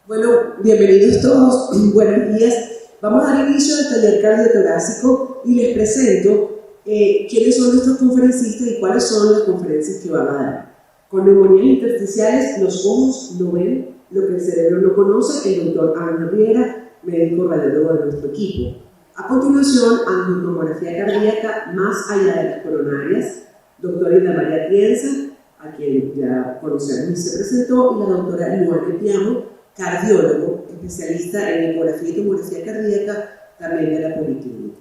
Bueno, bienvenidos todos, buenos días. Vamos a dar inicio al taller cardiotorácico y les presento quiénes son nuestros conferencistas y cuáles son las conferencias que van a dar. Con neumonías intersticiales, los ojos no ven lo que el cerebro no conoce, el doctor Ángel Riera, médico radiólogo de nuestro equipo. A continuación, angiotomografía cardíaca más allá de las coronarias, doctora Hilda María Tienza, a quien ya conocemos y se presentó, y la doctora Luana Piamo, cardiólogo, especialista en ecografía y tomografía cardíaca, también de la Policlínica.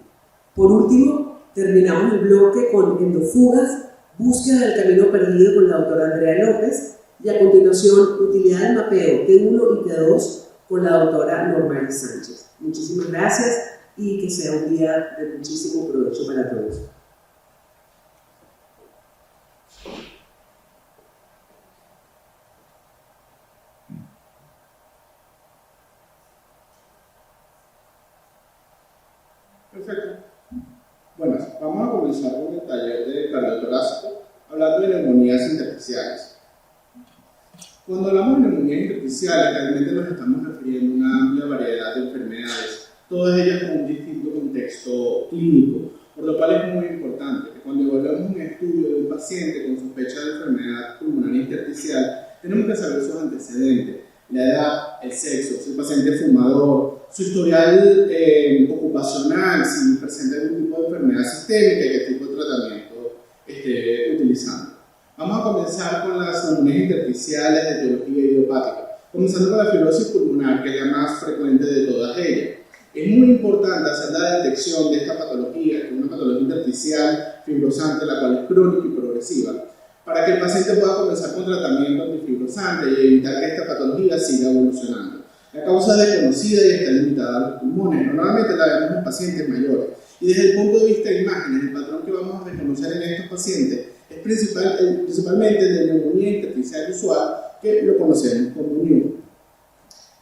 Por último, terminamos el bloque con endofugas, búsqueda del camino perdido con la doctora Andrea López, y a continuación, utilidad del mapeo T1 y T2 con la doctora Norma Sánchez. Muchísimas gracias y que sea un día de muchísimo provecho para todos. Perfecto. Bueno, vamos a comenzar con el taller de cardiotorácico hablando de neumonías intersticiales. Cuando hablamos de neumonías intersticiales, realmente nos estamos refiriendo a una amplia variedad de enfermedades, todas ellas con un distinto contexto clínico, por lo cual es muy importante que cuando evaluamos un estudio de un paciente con sospecha de enfermedad pulmonar intersticial, tenemos que saber sus antecedentes, la edad, el sexo, si el paciente es fumador, su historial ocupacional, si presenta algún tipo de enfermedad sistémica y qué tipo de tratamiento esté utilizando. Vamos a comenzar con las neumonías intersticiales de etiología idiopática, comenzando con la fibrosis pulmonar, que es la más frecuente de todas ellas. Es muy importante hacer la detección de esta patología, que es una patología intersticial fibrosante, la cual es crónica y progresiva, para que el paciente pueda comenzar con tratamiento antifibrosante y evitar que esta patología siga evolucionando. La causa es desconocida y está limitada a los pulmones. Normalmente la vemos en pacientes mayores. Y desde el punto de vista de imágenes, el patrón que vamos a reconocer en estos pacientes es principalmente el de neumonía intersticial usual, que lo conocemos como NIU.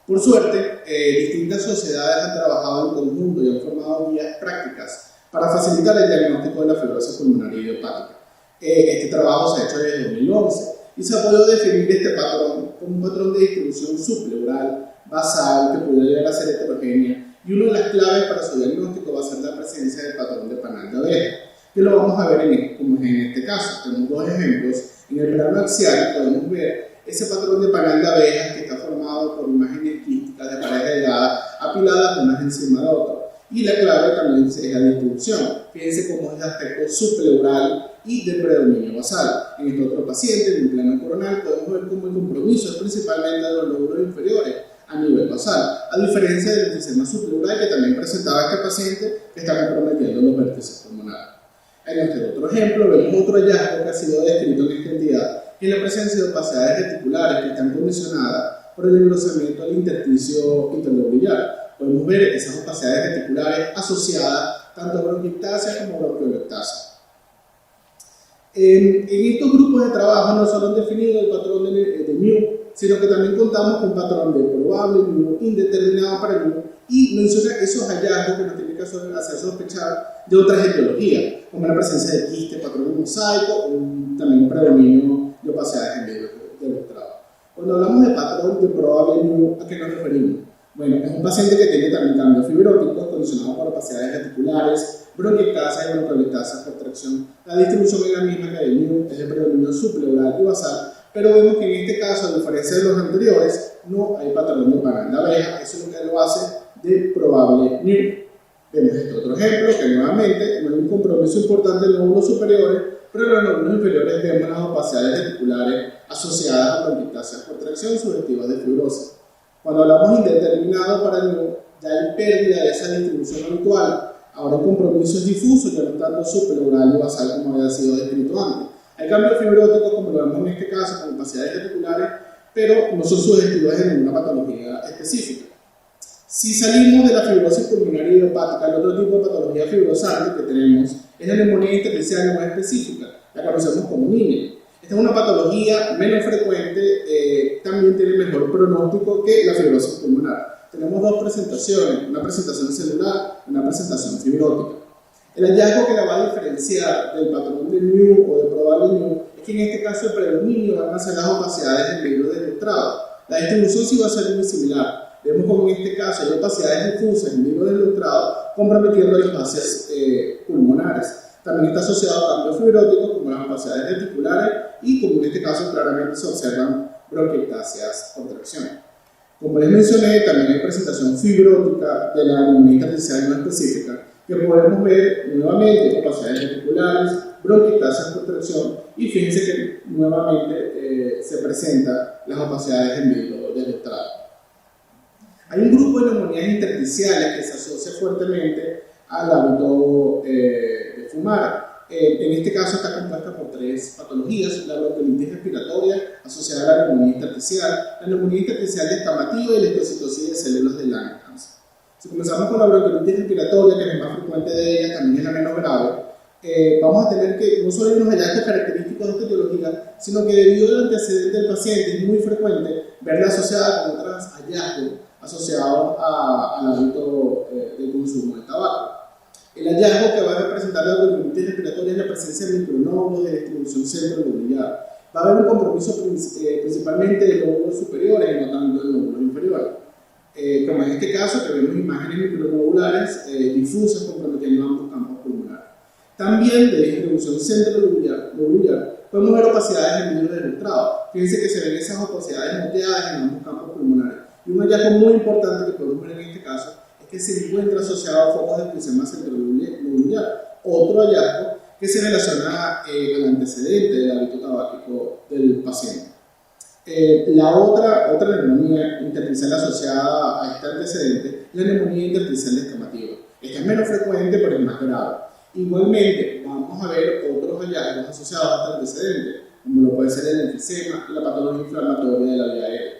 Por suerte, distintas sociedades han trabajado en conjunto y han formado guías prácticas para facilitar el diagnóstico de la fibrosis pulmonar idiopática. Este trabajo se ha hecho desde 2011 y se ha podido definir este patrón como un patrón de distribución subpleural, basal, que puede llegar a ser heterogénea, y una de las claves para su diagnóstico va a ser la presencia del patrón de panal de abeja, que lo vamos a ver como en este caso. Tenemos dos ejemplos. En el plano axial podemos ver ese patrón de panal de abejas que está formado por imágenes quísticas de pared delgada apiladas unas encima de otras. Y la clave también es la distribución. Fíjense cómo es el aspecto subpleural y de predominio basal. En este otro paciente, en el plano coronal, podemos ver cómo el compromiso es principalmente de los lóbulos inferiores a nivel basal, a diferencia del enfisema subpleural que también presentaba este paciente que está comprometiendo los vértices pulmonares. En este otro ejemplo, vemos otro hallazgo que ha sido descrito en esta entidad, que es la presencia de opacidades reticulares que están condicionadas por el engrosamiento del intersticio interlobular. Podemos ver esas opacidades reticulares asociadas tanto a bronquiectasia como a bronquiolectasia. En estos grupos de trabajo no solo han definido el patrón de NIU, sino que también contamos con un patrón de probable NIU indeterminado para NIU y menciona esos hallazgos que nos tienen que hacer sospechar de otras etiologías, como la presencia de quiste, patrón de mosaico o también un predominio de opacidades en medio del electrado. Cuando hablamos de patrón de probable NIU, ¿a qué nos referimos? Bueno, es un paciente que tiene también cambios fibróticos condicionados por opacidades reticulares, bronquiectasia y bronquiolectasia por tracción. La distribución es la misma que el NIU, es de predominio subpleural y basal, pero vemos que en este caso, a diferencia de los anteriores, no hay patrón de panal de abeja, eso es lo que lo hace de probable NIU. Vemos este otro ejemplo, que nuevamente no hay un compromiso importante en los lóbulos superiores, pero en los lóbulos inferiores vemos las opacidades reticulares asociadas a bronquiectasia por tracción sugestivas de fibrosis. Cuando hablamos indeterminado para el NIU, ya hay pérdida de esa distribución habitual. Ahora el compromiso es difuso, ya no tanto subpleural y basal como había sido descrito antes. Hay cambios fibróticos, como lo vemos en este caso, con opacidades reticulares, pero no son sugestivas en ninguna patología específica. Si salimos de la fibrosis pulmonar idiopática, el otro tipo de patología fibrosante que tenemos es la neumonía intersticial no específica, la conocemos como NINE. Esta es una patología menos frecuente, también tiene mejor pronóstico que la fibrosis pulmonar. Tenemos dos presentaciones, una presentación celular y una presentación fibrótica. El hallazgo que la va a diferenciar del patrón de NIU o de probable NIU es que en este caso el predominio van a ser las opacidades del medio del electrado. la distribución sí va a ser muy similar. Vemos como en este caso hay opacidades difusas en vidrio ilustrado comprometiendo las fases pulmonares. También está asociado a cambios fibróticos como las opacidades reticulares y como en este caso claramente se observan bronquiectasias contracciones. Como les mencioné, también hay presentación fibrótica de la neumonía intersticial no específica, que podemos ver nuevamente opacidades reticulares, bronquiectasias contracción, y fíjense que nuevamente se presentan las opacidades en vidrio del estrado. Hay un grupo de neumonías intersticiales que se asocia fuertemente al hábito de fumar. En este caso está compuesta por 3 patologías: la bronquiolitis respiratoria asociada a la neumonía intersticial, la neumonía intersticial descamativa y la histocitosis de células de Langerhans. Si comenzamos con la bronquiolitis respiratoria, que es la más frecuente de ellas, también es la menos grave, vamos a tener que no solo hay unos hallazgos característicos de esta etiología, sino que debido al antecedente del paciente es muy frecuente verla asociada con otros hallazgos asociados al hábito de consumo de tabaco. El hallazgo que va a representar la bronquiolitis respiratoria es la presencia de micronódulos de distribución centro-lobular. Va a haber un compromiso principalmente de lóbulos superiores y no tanto de lóbulos inferiores. Como en este caso, que vemos imágenes micronodulares difusas comprometiendo ambos campos pulmonares. También de distribución centro-lobular podemos ver opacidades en vidrio ilustrado. Fíjense que se ven esas opacidades moteadas en ambos campos pulmonares. Y un hallazgo muy importante que podemos ver en este caso es que se encuentra asociado a focos de enfisema centro-lobular. Otro hallazgo que se relaciona al antecedente del hábito tabáquico del paciente. La otra neumonía intersticial asociada a este antecedente es la neumonía intersticial descamativa. Esta es menos frecuente, pero es más grave. Igualmente, vamos a ver otros hallazgos asociados a este antecedente, como lo puede ser el enfisema y la patología inflamatoria de la vía aérea.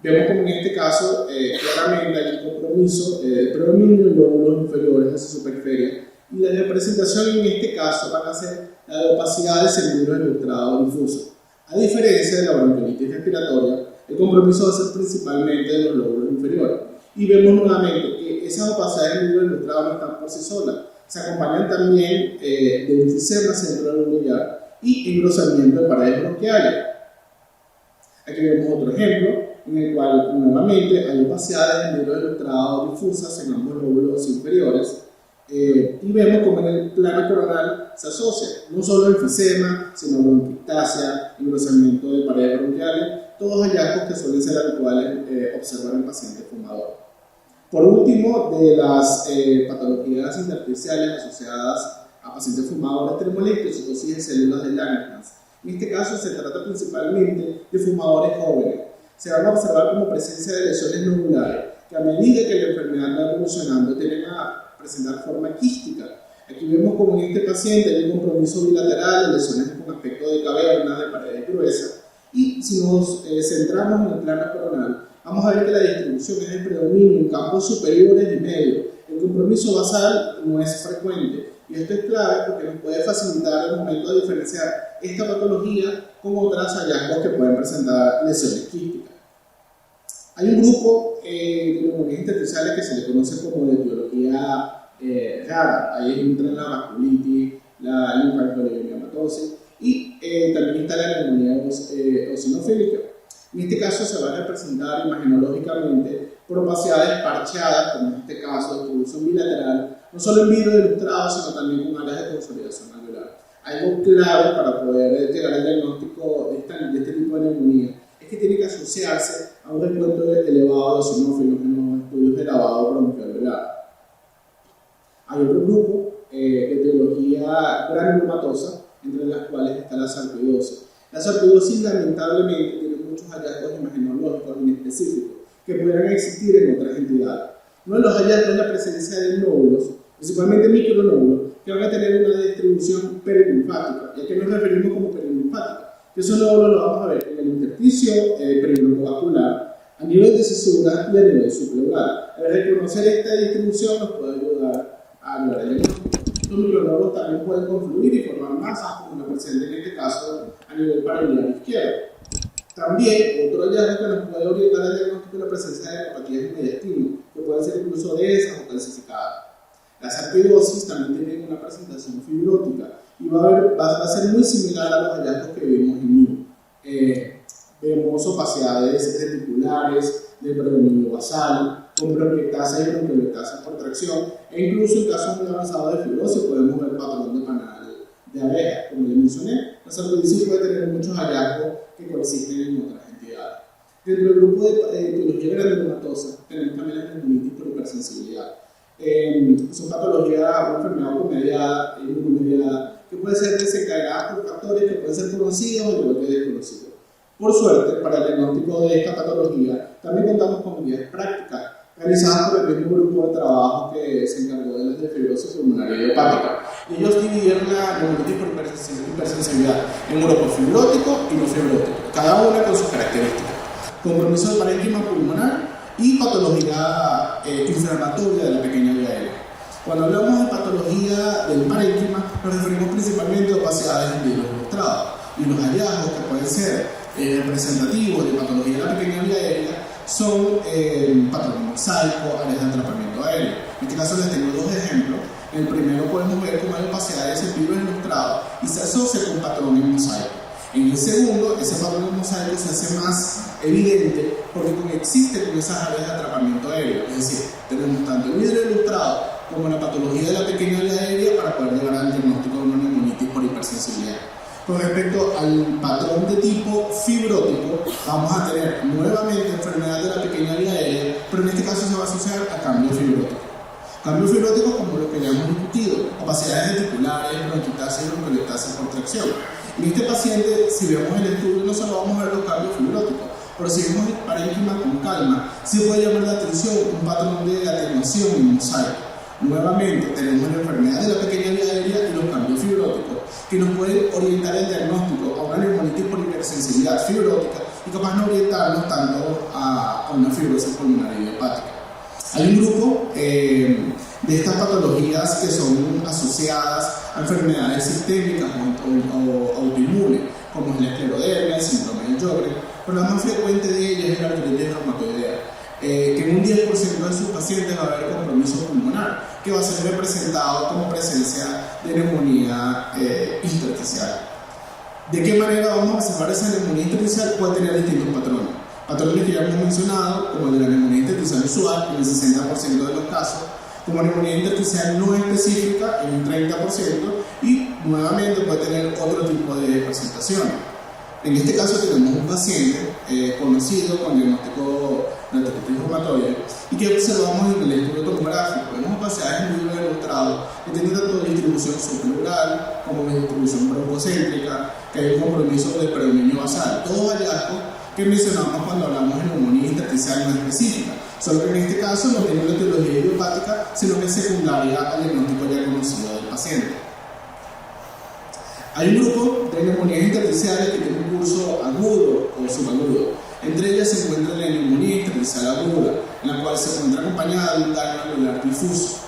Vemos como en este caso claramente hay un compromiso de predominio de lóbulos inferiores hacia su periferia, y la representación en este caso van a ser la de opacidades en vidrio ilustrado difuso. A diferencia de la bronquiolitis respiratoria, el compromiso va a ser principalmente de los lóbulos inferiores. Y vemos nuevamente que esas opacidades en vidrio ilustrado no están por sí solas, se acompañan también de enfisema centro-lobular y engrosamiento de paredes bronquiales. Aquí vemos otro ejemplo en el cual nuevamente hay opacidades en vidrio ilustrado difusas en ambos lóbulos inferiores. Y vemos como en el plano coronal se asocia no solo enfisema, sino bronquiectasia, engrosamiento de paredes bronquiales, todos hallazgos que suelen ser habituales observar en pacientes fumadores. Por último, de las patologías intersticiales asociadas a pacientes fumadores, tenemos la histocitosis de células de Langerhans. En este caso se trata principalmente de fumadores jóvenes. Se van a observar como presencia de lesiones nodulares, que a medida que la enfermedad va evolucionando tienden a presentar forma quística. Aquí vemos como en este paciente hay un compromiso bilateral de lesiones con aspecto de caverna, de paredes gruesas, y si nos centramos en el plano coronal, vamos a ver que la distribución es de predominio en campos superiores y medios. El compromiso basal no es frecuente, y esto es clave porque nos puede facilitar el momento de diferenciar esta patología con otras hallazgos que pueden presentar lesiones quísticas. Hay un grupo de neumonías intersticiales que se le conoce como de etiología rara. Ahí entran la vasculitis, la linfadenofibromiomatosis y también está la neumonía eosinofílica. En este caso se va a representar imagenológicamente por opacidades parcheadas, como en este caso de distribución bilateral, no solo en vidrio ilustrado, sino también con áreas de consolidación alveolar. Algo clave para poder llegar al diagnóstico de este tipo de neumonía es que tiene que asociarse a un recuento elevado de eosinófilos en los estudios de lavado bronquialveolar. Hay otro grupo de etiología granulomatosa, entre las cuales está la sarcoidosis. La sarcoidosis lamentablemente tiene muchos hallazgos imagenológicos inespecíficos que pudieran existir en otras entidades. Uno de los hallazgos es la presencia de nódulos, principalmente micronódulos, que van a tener una distribución perilinfática. ¿Y a qué nos referimos como perilinfática? Que esos nódulos los vamos a ver en el intersticio perilinfovascular, a nivel de cesura y a nivel subpleural. El reconocer esta distribución nos puede ayudar a ayudar al diagnóstico. Los micronódulos también pueden confluir y formar masas, como la presente en este caso a nivel paralineal izquierdo. También, otro hallazgo que nos puede orientar al diagnóstico es la presencia de neuropatías mediastinas, que pueden ser incluso densas o calcificadas. La sarcoidosis también tiene una presentación fibrótica y va a ser muy similar a los hallazgos que vimos en NIU. Vemos opacidades similares del predominio basal, con bronquiectasia y bronquiolectasia por tracción, e incluso en casos muy avanzados de fibrosis podemos ver patrón de panal de abeja. Como ya mencioné, la sarcoidosis puede tener muchos hallazgos que coexisten en otras entidades. Dentro del grupo de etiología granulomatosa tenemos también la pneumonitis por hipersensibilidad. Son patologías, una enfermedad automediada, inmunomediada, que puede ser desencadenada por factores que pueden ser conocidos o igual que desconocidos. Por suerte, para el diagnóstico de esta patología, también contamos con guías prácticas realizadas por el mismo grupo de trabajo que se encargó de la fibrosis pulmonar idiopática. Y ellos dividieron la pneumonitis por hipersensibilidad en grupo fibrótico y no fibrótico, cada una con sus características. Compromiso del parénquima pulmonar y patología inflamatoria de la pequeña vía aérea. Cuando hablamos de patología del parénquima, nos referimos principalmente a opacidades en vidrio ilustrado, y los hallazgos que pueden ser representativos de patología de la pequeña vía aérea son patrón mosaico, áreas de atrapamiento aéreo. En este caso les tengo dos ejemplos. En el primero podemos ver cómo hay opacidades en vidrio ilustrado y se asocia con un patrón en mosaico. En el segundo, ese patrón en mosaico se hace más evidente porque coexiste con esas áreas de atrapamiento aéreo. Es decir, tenemos tanto el vidrio ilustrado como la patología de la pequeña vía aérea para poder llegar al diagnóstico de una pneumonitis por hipersensibilidad. Con respecto al patrón de tipo fibrótico, vamos a tener nuevamente enfermedad de la pequeña vía aérea, pero en este caso se va a asociar a cambio fibrótico. Cambio fibrótico como lo que ya hemos discutido, opacidades ventriculares, bronquiectasia y bronquiolectasia por tracción. En este paciente, si vemos el estudio, no solo vamos a ver los cambios fibróticos, pero si vemos el parénquima con calma, sí puede llamar la atención un patrón de atenuación en mosaico. Nuevamente, tenemos la enfermedad de la pequeña vía aérea y los cambios fibróticos, que nos pueden orientar el diagnóstico a una neumonitis por hipersensibilidad fibrótica y capaz no orientarnos tanto a una fibrosis pulmonar idiopática. Hay un grupo de estas patologías que son asociadas a enfermedades sistémicas o autoinmunes, como es la esclerodermia, el síndrome de Sjögren, pero la más frecuente de ellas es la artritis reumatoidea, que en un 10% de sus pacientes va a haber compromiso pulmonar, que va a ser representado como presencia de neumonía intersticial. ¿De qué manera vamos a observar esa neumonía intersticial? Puede tener distintos patrones. Patrones que ya hemos mencionado, como el de la neumonía intersticial usual, en el 60% de los casos, como neumonía intersticial no específica, en un 30%, y nuevamente puede tener otro tipo de presentaciones. En este caso tenemos un paciente conocido con diagnóstico de artritis reumatoide y que observamos en el estudio tomográfico. Vemos opacidades en vidrio ilustrado que tienen tanto distribución subpleural como distribución broncocéntrica, que hay un compromiso de predominio basal. Todos hallazgos que mencionamos cuando hablamos de neumonía intersticial no específica, solo que en este caso no tiene una etiología idiopática, sino que es secundaria al diagnóstico ya conocido del paciente. Hay un grupo de neumonías intersticiales que tienen un curso agudo o subagudo. Entre ellas se encuentra la neumonía intersticial aguda, en la cual se encuentra acompañada de un daño alveolar difuso.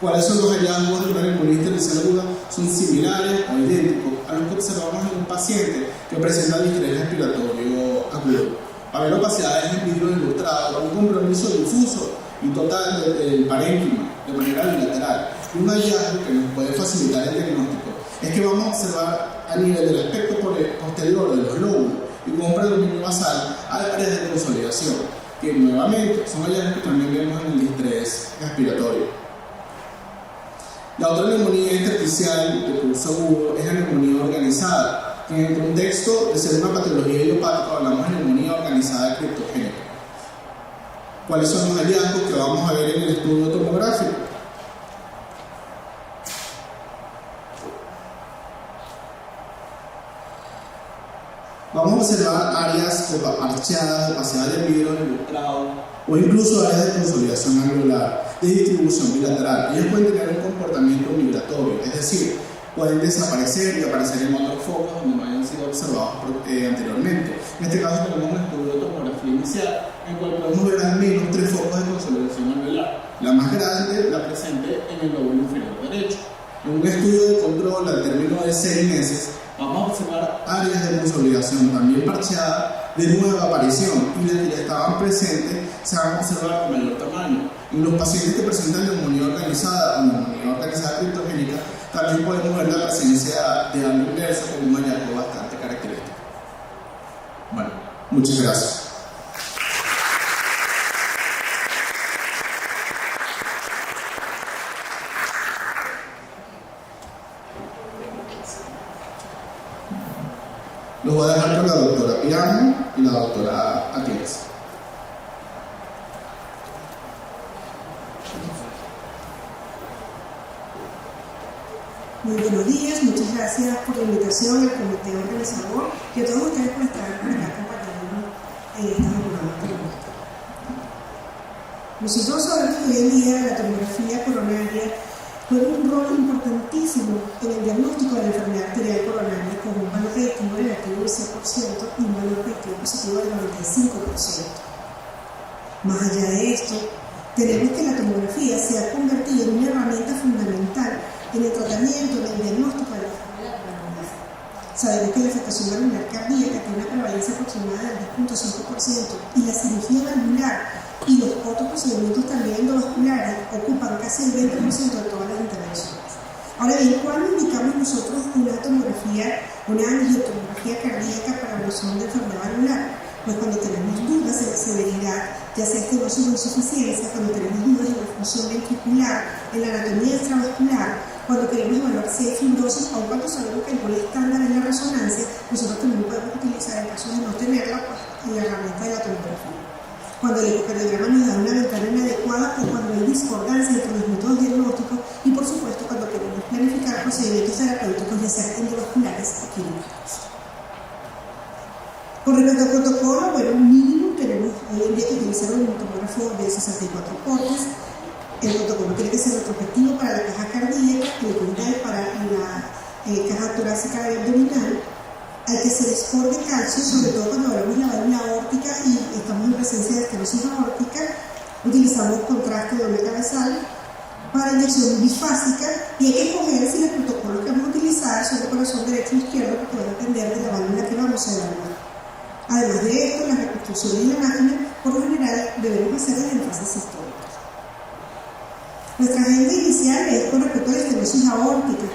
¿Cuáles son los hallazgos de una neumonía intersticial aguda? Son similares o idénticos a los que observamos en un paciente que presenta distrés respiratorio agudo. Va a haber opacidades en vidrio ilustrado, un compromiso difuso y total del parénquima de manera bilateral. Y un hallazgo que nos puede facilitar el diagnóstico es que vamos a observar a nivel del aspecto posterior de los lóbulos y con un predominio basal áreas de consolidación, que nuevamente son hallazgos que también vemos en el distrés respiratorio. La otra neumonía intersticial de curso agudo es la neumonía organizada, que en el contexto de ser una patología idiopática hablamos de neumonía organizada criptogénica. ¿Cuáles son los hallazgos que vamos a ver en el estudio tomográfico? Vamos a observar áreas archadas, opacidades de vidrio ilustrado o incluso áreas de consolidación angular de distribución bilateral. Ellos pueden tener un comportamiento migratorio, es decir, pueden desaparecer y aparecer en otros focos donde no hayan sido observados anteriormente. En este caso tenemos un estudio de tomografía inicial en el cual podemos ver al menos 3 focos de consolidación alveolar. La más grande la presente en el lóbulo inferior derecho. En un estudio de control al término de 6 meses vamos a observar áreas de consolidación también parcheadas de nueva aparición y las que ya estaban presentes se van a observar con mayor tamaño. En los pacientes que presentan neumonía organizada o neumonía organizada criptogénica también podemos ver la presencia de halo inverso como un hallazgo bastante característico. Bueno, muchas gracias. tienes. Muy buenos días, muchas gracias por la invitación al comité organizador y a todos ustedes por estar acá acompañándonos en esta jornada tecnológica. Nosotros sabemos que hoy en día la tomografía coronaria juega un rol importantísimo en el diagnóstico de la enfermedad arterial coronaria con un valor predictivo negativo del 100% y un valor predictivo positivo del 95%. Más allá de esto, tenemos que la tomografía se ha convertido en una herramienta fundamental en el tratamiento, en el diagnóstico de la enfermedad valvular. Sabemos que la afectación valvular cardíaca tiene una prevalencia aproximada del 2.5% y la cirugía valvular y los otros procedimientos también endovasculares ocupan casi el 20% de todas las intervenciones. Ahora bien, ¿cuándo indicamos nosotros una tomografía, una angiotomografía cardíaca para evaluación de enfermedad valvular? Pues cuando tenemos dudas de severidad, ya sea estenosis o insuficiencia, cuando tenemos dudas en la función ventricular, en la anatomía extravascular, cuando queremos evaluar si hay fibrosis, aun cuando sabemos que el gol estándar es la resonancia, nosotros también podemos utilizar, en caso de no tenerla, pues, la herramienta de la tomografía. Cuando el ecocardiograma nos da una ventana inadecuada o cuando hay discordancia entre los métodos diagnósticos y, por supuesto, cuando queremos planificar procedimientos terapéuticos, ya sean endovasculares o quirúrgicos. Con respecto al protocolo, bueno, mínimo tenemos hoy en día que utilizar un tomógrafo de 64 cortes. El protocolo tiene que ser retrospectivo para la caja cardíaca, helicoidal para la caja torácica y abdominal. Hay que hacer score de calcio, sobre todo cuando hablamos de la válvula aórtica y estamos en presencia de estenosis aórtica. Utilizamos contraste doble cabezal para inyección bifásica y hay que escoger si los protocolos que vamos a utilizar son de corazón derecho o izquierdo porque va a depender de la válvula que vamos a evaluar. Además de esto, las reconstrucciones de la máquina, por lo general, debemos hacerlas en fases históricas. Nuestra agenda inicial es con respecto a la estenosis aórtica.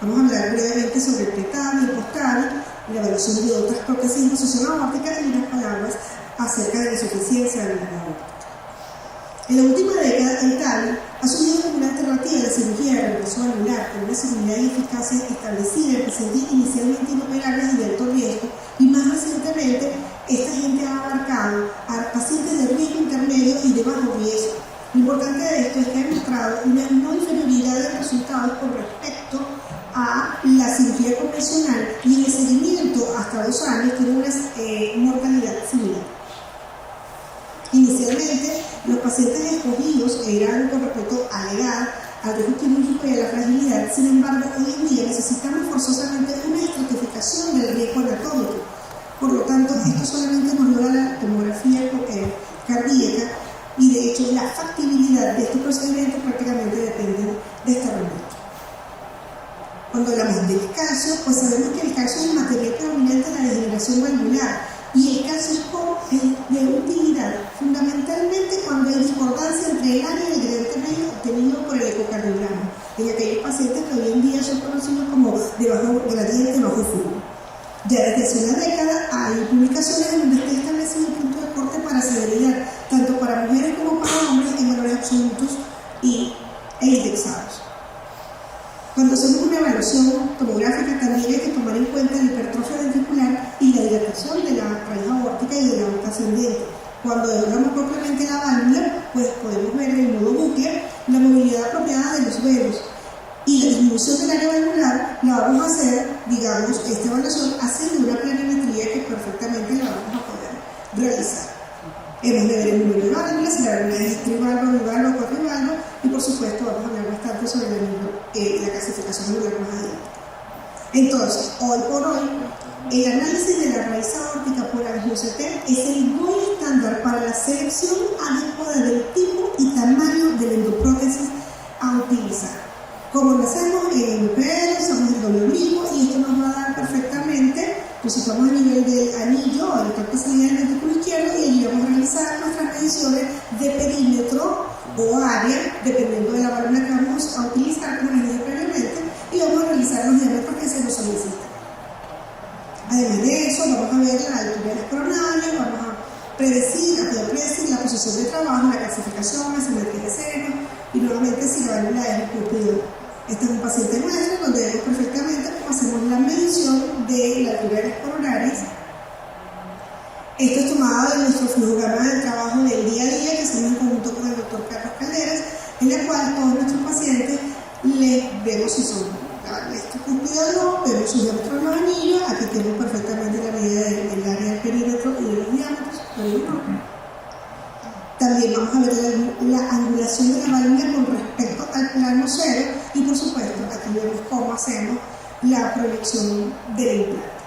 Vamos a hablar brevemente sobre el preTAVI, el post-TAVI, la evaluación de otras prótesis de posición aórtica y unas palabras acerca de la insuficiencia de la aórtica. En la última década, el TAVI ha asumido como una alternativa a la cirugía de reemplazo valvular con una seguridad y eficacia establecida en pacientes inicialmente inoperables y de alto riesgo, y más recientemente esta gente ha abarcado a pacientes de riesgo intermedio y de bajo riesgo. Lo importante de esto es que ha demostrado una no inferioridad de resultados con respecto a la cirugía convencional y en el seguimiento hasta 2 años tiene una mortalidad similar. Inicialmente, los pacientes escogidos eran con respecto a la edad, al riesgo quirúrgico y a la fragilidad. Sin embargo, hoy en día necesitamos forzosamente una estratificación del riesgo anatómico. Por lo tanto, esto solamente nos lo da la tomografía cardíaca y de hecho la factibilidad de este procedimiento prácticamente depende de esta herramienta. Cuando hablamos del calcio, pues sabemos que el calcio es el material predominante en la degeneración valvular y el calcio score es de utilidad fundamentalmente cuando hay discordancia entre el área y el gradiente medio obtenido por el ecocardiograma en aquellos pacientes que hoy en día son conocidos como de bajo gradiente bajo flujo. Ya desde hace una década hay publicaciones en donde está establecido un punto de corte para severidad, tanto para mujeres como para hombres en valores absolutos e indexados. Cuando hacemos una evaluación tomográfica también hay que tomar en cuenta la hipertrofia ventricular y la dilatación de la raíz aórtica y de la aorta ascendente. Cuando evaluamos propiamente la válvula, pues podemos ver en el modo Buchler la movilidad apropiada de los velos. Y la disminución del área valvular la vamos a hacer, digamos, esta evaluación haciendo una planimetría que perfectamente la vamos a poder realizar. Hemos de ver el número de válvulas, si la válvula es trivalvo, bivalvo o cuatrivalvo, y por supuesto vamos a hablar bastante sobre la clasificación valvular más adelante. Entonces, hoy por hoy, el análisis de la raíz aórtica por angiocetel es el gol estándar para la selección adecuada del tipo y tamaño de la endoprótesis a utilizar. Como lo hacemos en el PL, usamos el doble oblicuo y esto nos va a dar perfectamente, pues estamos a nivel del anillo o del tracto salida del ventrículo izquierdo y allí vamos a realizar nuestras mediciones de perímetro o área, dependiendo de la válvula que vamos a utilizar, como les dije previamente, y vamos a realizar los diámetros que se nos solicitan. Además de eso, vamos a ver la altura de las coronarias, vamos a predecir la posición de trabajo, la clasificación, la simetría de seno y nuevamente si la válvula es cupidor. Este es un paciente nuestro donde vemos perfectamente cómo hacemos la medición de la altura de las coronarias Esto es tomado de nuestro flujograma del trabajo del día a día que hacemos en conjunto con el doctor Carlos Calderas, en la cual todos nuestros pacientes les vemos si son cúspide o no, vemos su diámetro de los anillos, aquí tenemos perfectamente la medida del área del perímetro y de los diámetros, pero no. También vamos a ver la angulación de la válvula con respecto al plano cero y por supuesto aquí vemos cómo hacemos la proyección del implante.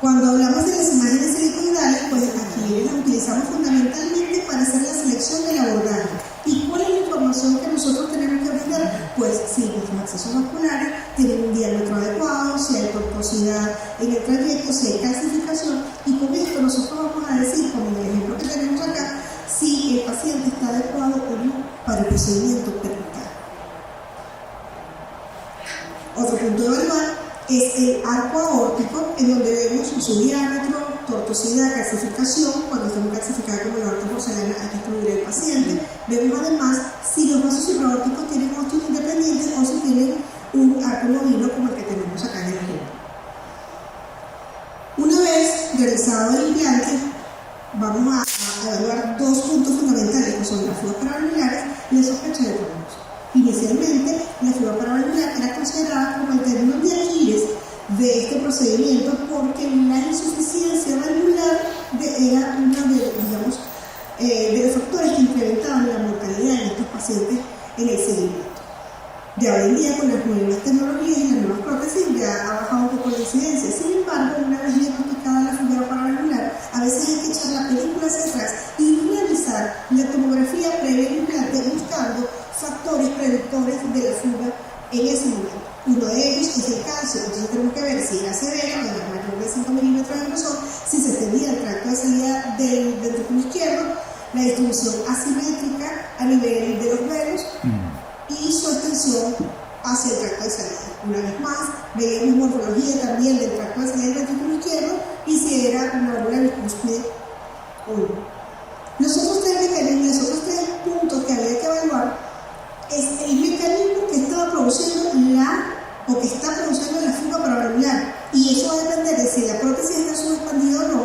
Cuando hablamos de las imágenes helicoidales, pues aquí las utilizamos fundamentalmente para hacer la selección del abordaje. ¿Y cuál es la información que nosotros tenemos que brindar? Pues si nuestros accesos vasculares tienen un diámetro adecuado, si hay tortuosidad en el trayecto, si hay calcificación, y con esto nosotros vamos a decir, como en el ejemplo que tenemos acá, si el paciente está adecuado o no para el procedimiento perimetral. Otro punto de evaluar es el arco aórtico, en donde vemos su diámetro, tortuosidad, calcificación. Cuando estamos calcificados como la aorta porcelana, hay que excluir el paciente. Vemos además si los vasos supraórticos tienen óstios independientes o si tienen un arco novilo como el que tenemos acá en el ejemplo. Una vez realizado el implante, vamos a evaluar dos puntos fundamentales, que son las fugas paravalvulares y la sospecha de trombosis. Inicialmente, la fuga paravalvular era considerada como el término de Aquiles de este procedimiento porque la insuficiencia valvular era uno de los factores que incrementaban la mortalidad en estos pacientes en el seguimiento. Ya hoy en día, con las nuevas tecnologías y las nuevas prótesis, ya ha bajado un poco la incidencia. Sin embargo, una vez diagnosticada la fuga paravalvular, a veces hay que echar la película hacia atrás y realizar la tomografía previa al implante buscando factores predictores de la fuga en ese momento. Uno de ellos es el calcio, entonces tenemos que ver si era severa, o mayor de 5 milímetros de grosor, si se extendía el tracto de salida del ventrículo izquierdo, la distribución asimétrica a nivel de los velos y su extensión hacia el tracto de salida. Una vez más, veíamos morfología también del tracto de salida del ventrículo izquierdo y si era una válvula bicúspide o no. Los otros tres puntos que había que evaluar es el mecanismo que estaba produciendo que está produciendo la fuga paravalvular, y eso va a depender de si la prótesis está subexpandida o no,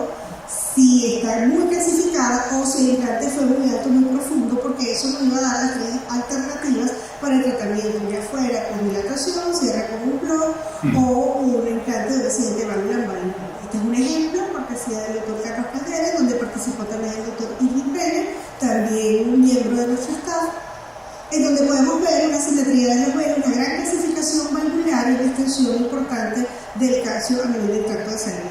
si está muy calcificada o si el implante fue muy alto, muy profundo, porque eso nos iba a dar las tres alternativas para el tratamiento, ya fuera con dilatación, cierre con un plug o un implante de residente válvula en válvula. Este es un ejemplo, cortesía del doctor Carlos Calderas, donde participó también el doctor Irving Brenner, también un miembro de nuestro staff, en donde podemos ver una simetría de los velos, una gran calcificación valvular y una extensión importante del calcio a nivel del tracto de salida.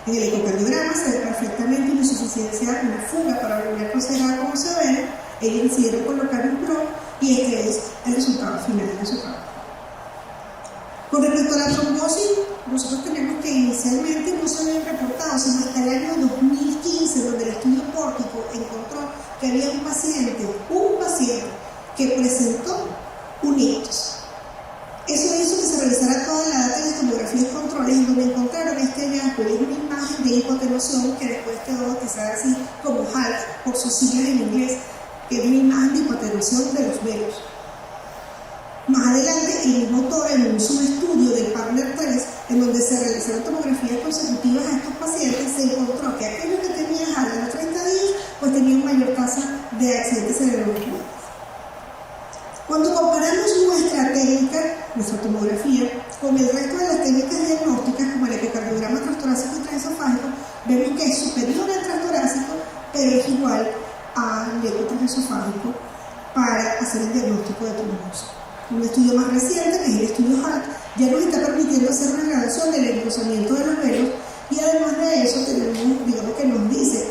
En el ecocardiograma se ve perfectamente una insuficiencia, una fuga paravalvular considerada como severa. Ellos decidieron colocar un PRO y este es el resultado final de su trabajo. Con respecto a la trombosis, nosotros tenemos que inicialmente no se habían reportado, sino hasta el año 2015, donde el estudio Pórtico encontró que había un paciente que presentó un ictus. Eso hizo que se realizara toda la data de las tomografías controles, en donde encontraron este hallazgo de una imagen de hipotenuación que después quedó bautizada así como HALT, por sus siglas en inglés, que es una imagen de hipotenuación de los velos. Más adelante, el mismo autor, en un subestudio del Partner 3, en donde se realizaron tomografías consecutivas a estos pacientes, se encontró que aquellos que tenían HALT a los 30 días, pues tenían mayor tasa de accidentes cerebrovasculares. Cuando comparamos nuestra técnica, nuestra tomografía, con el resto de las técnicas diagnósticas, como el ecocardiograma transtorácico y transesofágico, vemos que es superior al transtorácico, pero es igual al ecotransesofágico para hacer el diagnóstico de trombosis. Un estudio más reciente, que es el estudio HALT, ya nos está permitiendo hacer una graduación del engrosamiento de los velos, y además de eso tenemos, digamos que nos dice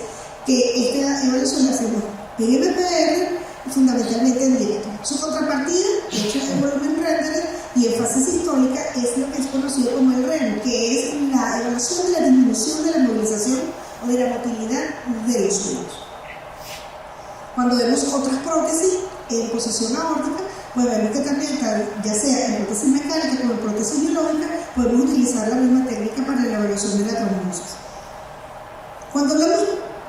que esta evaluación la hacemos en MPR, fundamentalmente en directo. Su contrapartida, hecha en volumen render y en fase sistólica, es lo que es conocido como el REM, que es la evaluación de la disminución de la movilización o de la motilidad de los velos. Cuando vemos otras prótesis en posición aórtica, pues vemos que también, ya sea en prótesis mecánica como en prótesis biológica, podemos utilizar la misma técnica para la evaluación de la trombosis. Cuando hablamos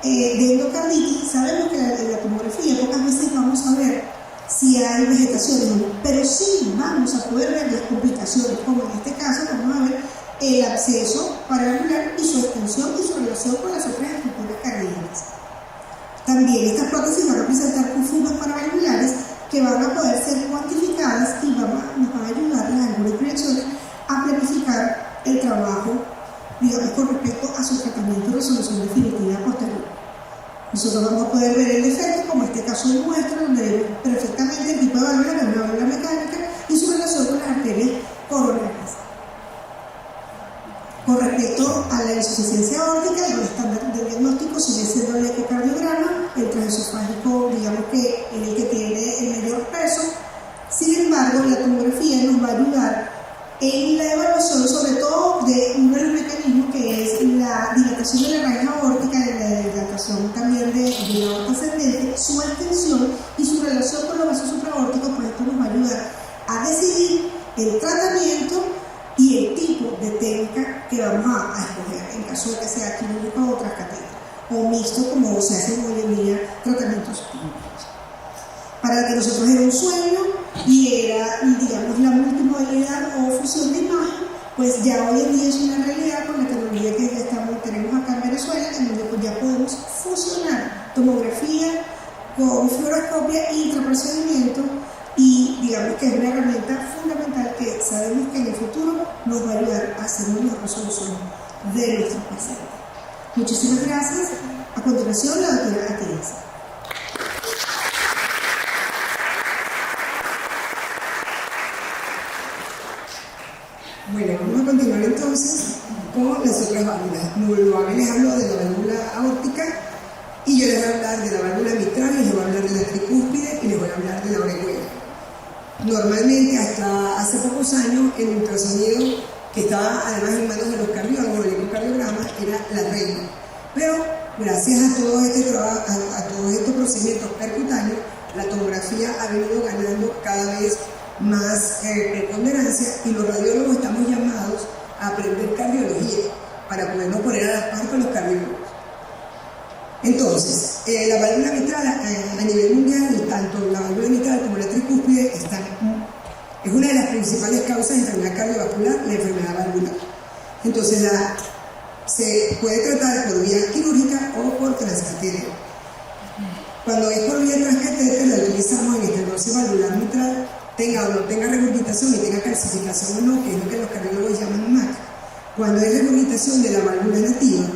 de endocarditis, sabemos que en la tomografía pocas veces vamos a ver si hay vegetación o no, pero sí vamos a poder ver las complicaciones, como en este caso vamos a ver el acceso paravalvular y su extensión y su relación con las otras estructuras cardíacas. También estas prótesis van a presentar fugas paravalvulares que van a poder ser cuantificadas y nos van a ayudar en algunas proyecciones a planificar el trabajo, digamos, con respecto a su tratamiento y resolución definitiva posterior. Nosotros vamos a poder ver el efecto, como este caso demuestra, donde vemos perfectamente el tipo de válvula, que es una válvula mecánica, y su relación con las arterias coronarias. Con respecto a la insuficiencia aórtica, el estándar de diagnóstico sigue siendo el ecocardiograma, el transesofágico, digamos que es el que tiene el mayor peso. Sin embargo, la tomografía nos va a ayudar en la evaluación, sobre todo de uno de los mecanismos que es la dilatación de la raíz aórtica, la dilatación también de la aorta ascendente, su extensión y su relación con los vasos supraórticos. Pues esto nos va a ayudar a decidir el tratamiento y el tipo de técnica que vamos a escoger en caso de que sea quirúrgico o transcatéter o mixto, como se hacen hoy en día tratamientos químicos. Para que nosotros era un sueño y era, digamos, la multimodalidad o fusión de imagen, pues ya hoy en día es una realidad con la tecnología que tenemos acá en Venezuela, en donde pues ya podemos fusionar tomografía con fluoroscopia y intraprocedimiento, y digamos que es una herramienta fundamental que sabemos que en el futuro nos va a ayudar a hacer una mejor resolución de nuestros pacientes. Muchísimas gracias. A continuación, la doctora Atienza. Bueno, vamos a continuar entonces con las otras válvulas. Nuevamente les hablo de la válvula aórtica y yo les voy a hablar de la válvula mitral, les voy a hablar de la tricúspide y les voy a hablar de la orejuela. Normalmente, hasta hace pocos años, el ultrasonido, que estaba además en manos de los cardiólogos, el ecocardiograma, era la reina. Pero gracias a todos estos procedimientos percutáneos, la tomografía ha venido ganando cada vez más preponderancia y los radiólogos estamos llamados a aprender cardiología para podernos poner a la par con los cardiólogos. Entonces, la válvula mitral a nivel mundial, tanto la válvula mitral como la tricúspide es una de las principales causas de enfermedad cardiovascular, la enfermedad valvular. Entonces, se puede tratar por vía quirúrgica o por transcatéter. Cuando es por vía transcatéter, la utilizamos en estenosis valvular mitral, tenga o no tenga regurgitación y tenga calcificación o no, que es lo que los cardiólogos llaman MAC. Cuando hay regurgitación de la válvula nativa,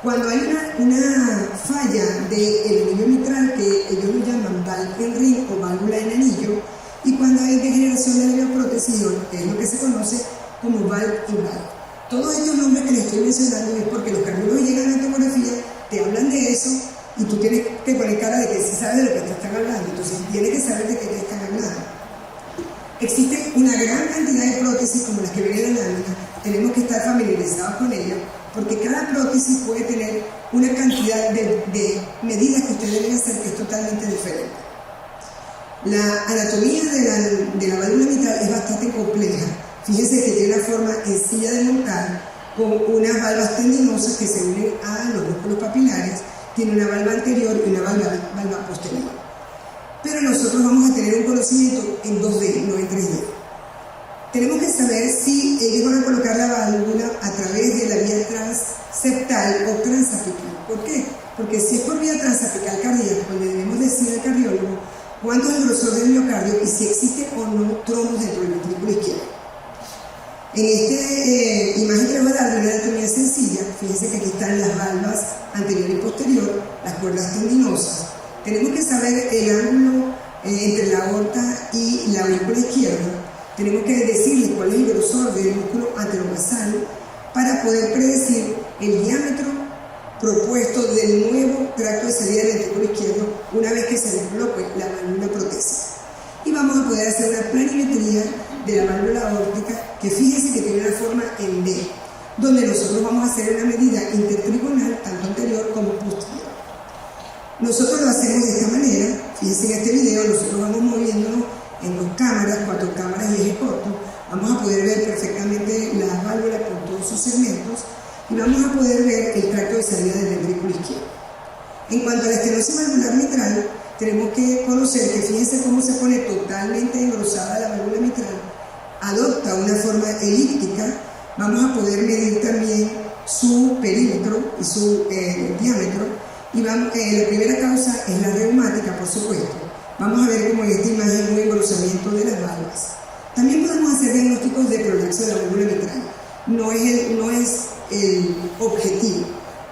cuando hay una falla del anillo mitral, que ellos lo llaman valve en ring o válvula en anillo, y cuando hay degeneración de la neoprótesis, que es lo que se conoce como valve in valve. Todos estos nombres que les estoy mencionando es porque los cardiólogos llegan a la tomografía, te hablan de eso, y tú tienes que poner cara de que sí sabes de lo que te están hablando, entonces tienes que saber de qué te están hablando. Existe una gran cantidad de prótesis como las que vienen en la lámina, tenemos que estar familiarizados con ellas, porque cada prótesis puede tener una cantidad de medidas que ustedes deben hacer que es totalmente diferente. La anatomía de la válvula mitral es bastante compleja. Fíjense que tiene una forma sencilla de montar, con unas valvas tendinosas que se unen a los músculos papilares, tiene una valva anterior y una valva posterior. Pero nosotros vamos a tener un conocimiento en 2D, no en 3D. Tenemos que saber si ellos van a colocar la válvula a través de la vía transeptal o transapical. ¿Por qué? Porque si es por vía transapical cardíaca, le debemos decir al cardiólogo cuánto es el grosor del miocardio y si existe o no trombos dentro del ventrículo izquierdo. En esta imagen que les voy a dar de una anatomía sencilla, fíjense que aquí están las valvas anterior y posterior, las cuerdas tendinosas. Tenemos que saber el ángulo entre la aorta y la aurícula izquierda. Tenemos que decirle cuál es el grosor del músculo anterobasal para poder predecir el diámetro propuesto del nuevo tracto de salida del ventrículo izquierdo una vez que se desbloque la válvula protésica. Y vamos a poder hacer una planimetría de la válvula aórtica que fíjense que tiene una forma en D, donde nosotros vamos a hacer una medida intertrigonal tanto anterior como posterior. Nosotros lo hacemos de esta manera. Fíjense en este video nosotros vamos moviéndonos en 2 cámaras, 4 cámaras y eje corto. Vamos a poder ver perfectamente la válvula con todos sus segmentos y vamos a poder ver el tracto de salida del ventrículo izquierdo. En cuanto a la estenosis valvular mitral, tenemos que conocer que fíjense cómo se pone totalmente engrosada la válvula mitral, adopta una forma elíptica Vamos a poder medir también su perímetro y su diámetro. Y la primera causa es la reumática, por supuesto. Vamos a ver como en esta imagen un engrosamiento de las válvulas. También podemos hacer diagnósticos de prolapso de la válvula mitral. No es el objetivo.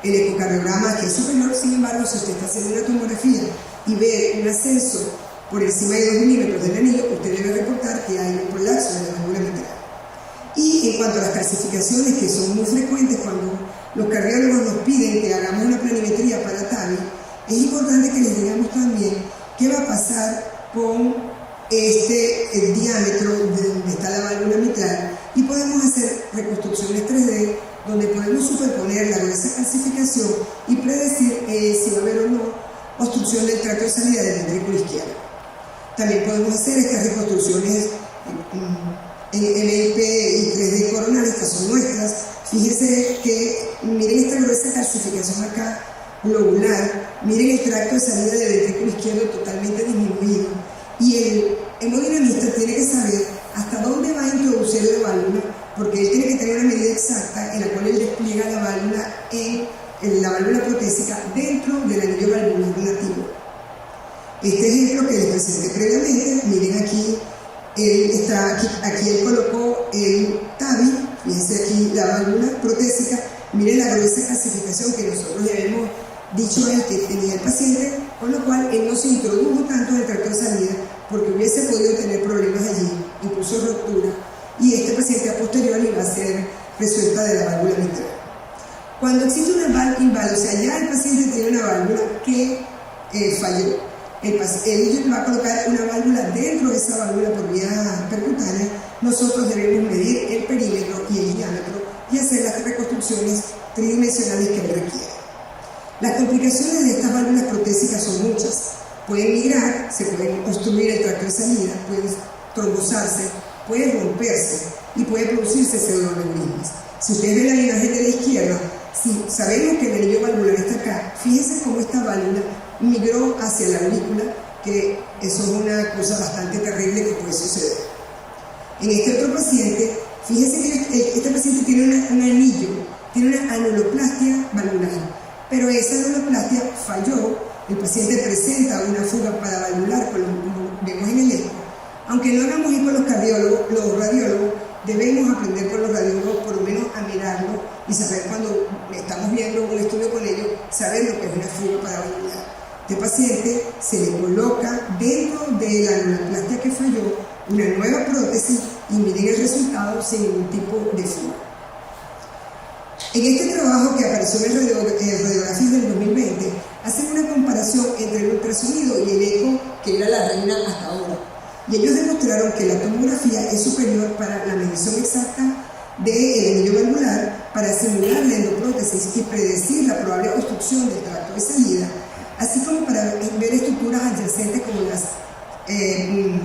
El ecocardiograma que es superior, sin embargo, si usted está haciendo una tomografía y ve un ascenso por encima de 2 milímetros del anillo, usted debe reportar que hay un prolapso de la válvula mitral. Y en cuanto a las calcificaciones, que son muy frecuentes cuando los cardiólogos nos piden que hagamos una planimetría para TAVI, es importante que les digamos también qué va a pasar con el diámetro de donde está la válvula mitral, y podemos hacer reconstrucciones 3D donde podemos superponer la gruesa calcificación y predecir si va a haber o no obstrucción del tracto de salida del ventrículo izquierdo. También podemos hacer estas reconstrucciones en MIP y 3D coronales, que son nuestras. Fíjense que miren esta gruesa calcificación acá, lobular, miren el tracto de salida del ventrículo izquierdo totalmente disminuido. Y el hemodinamista tiene que saber hasta dónde va a introducir la válvula, porque él tiene que tener una medida exacta en la cual él despliega la válvula en la válvula protésica dentro del anillo valvular nativo. Este ejemplo que les presenté previamente, miren aquí, aquí él colocó el TAVI, fíjense aquí la válvula protésica, miren la gruesa calcificación que nosotros le habíamos dicho a él que tenía el paciente, con lo cual él no se introdujo tanto en el tracto de salida porque hubiese podido tener problemas allí, incluso ruptura, y este paciente a posteriori va a ser resuelta de la válvula mitral. Cuando existe una válvula inválida, o sea, ya el paciente tiene una válvula que falló, él va a colocar una válvula dentro de esa válvula por vía percutánea, nosotros debemos medir el perímetro y el diámetro y hacer las reconstrucciones tridimensionales que él requiere. Las complicaciones de estas válvulas protésicas son muchas. Pueden migrar, se pueden obstruir el tracto de salida, pueden trombosarse, pueden romperse y pueden producirse pseudoaneurismas. Si ustedes ven la imagen de la izquierda, si sabemos que el anillo valvular está acá, fíjense cómo esta válvula migró hacia la aurícula, que eso es una cosa bastante terrible que puede suceder. En este otro paciente, fíjense que este paciente tiene un anillo, tiene una anuloplastia valvular, pero esa anuloplastia falló. El paciente presenta una fuga paravalvular, como vemos en el eco. Aunque no hagamos eco los cardiólogos, los radiólogos, debemos aprender con los radiólogos por lo menos a mirarlo y saber cuando estamos viendo un estudio con ellos, saber lo que es una fuga paravalvular. Este paciente se le coloca dentro de la anuloplastia que falló una nueva prótesis y miren el resultado sin ningún tipo de fuga. En este trabajo que apareció en Radiografías del 2020, hacen una comparación entre el ultrasonido y el eco, que era la reina hasta ahora. Y ellos demostraron que la tomografía es superior para la medición exacta del anillo valvular, para simular la endoprótesis y predecir la probable obstrucción del tracto de salida, así como para ver estructuras adyacentes como las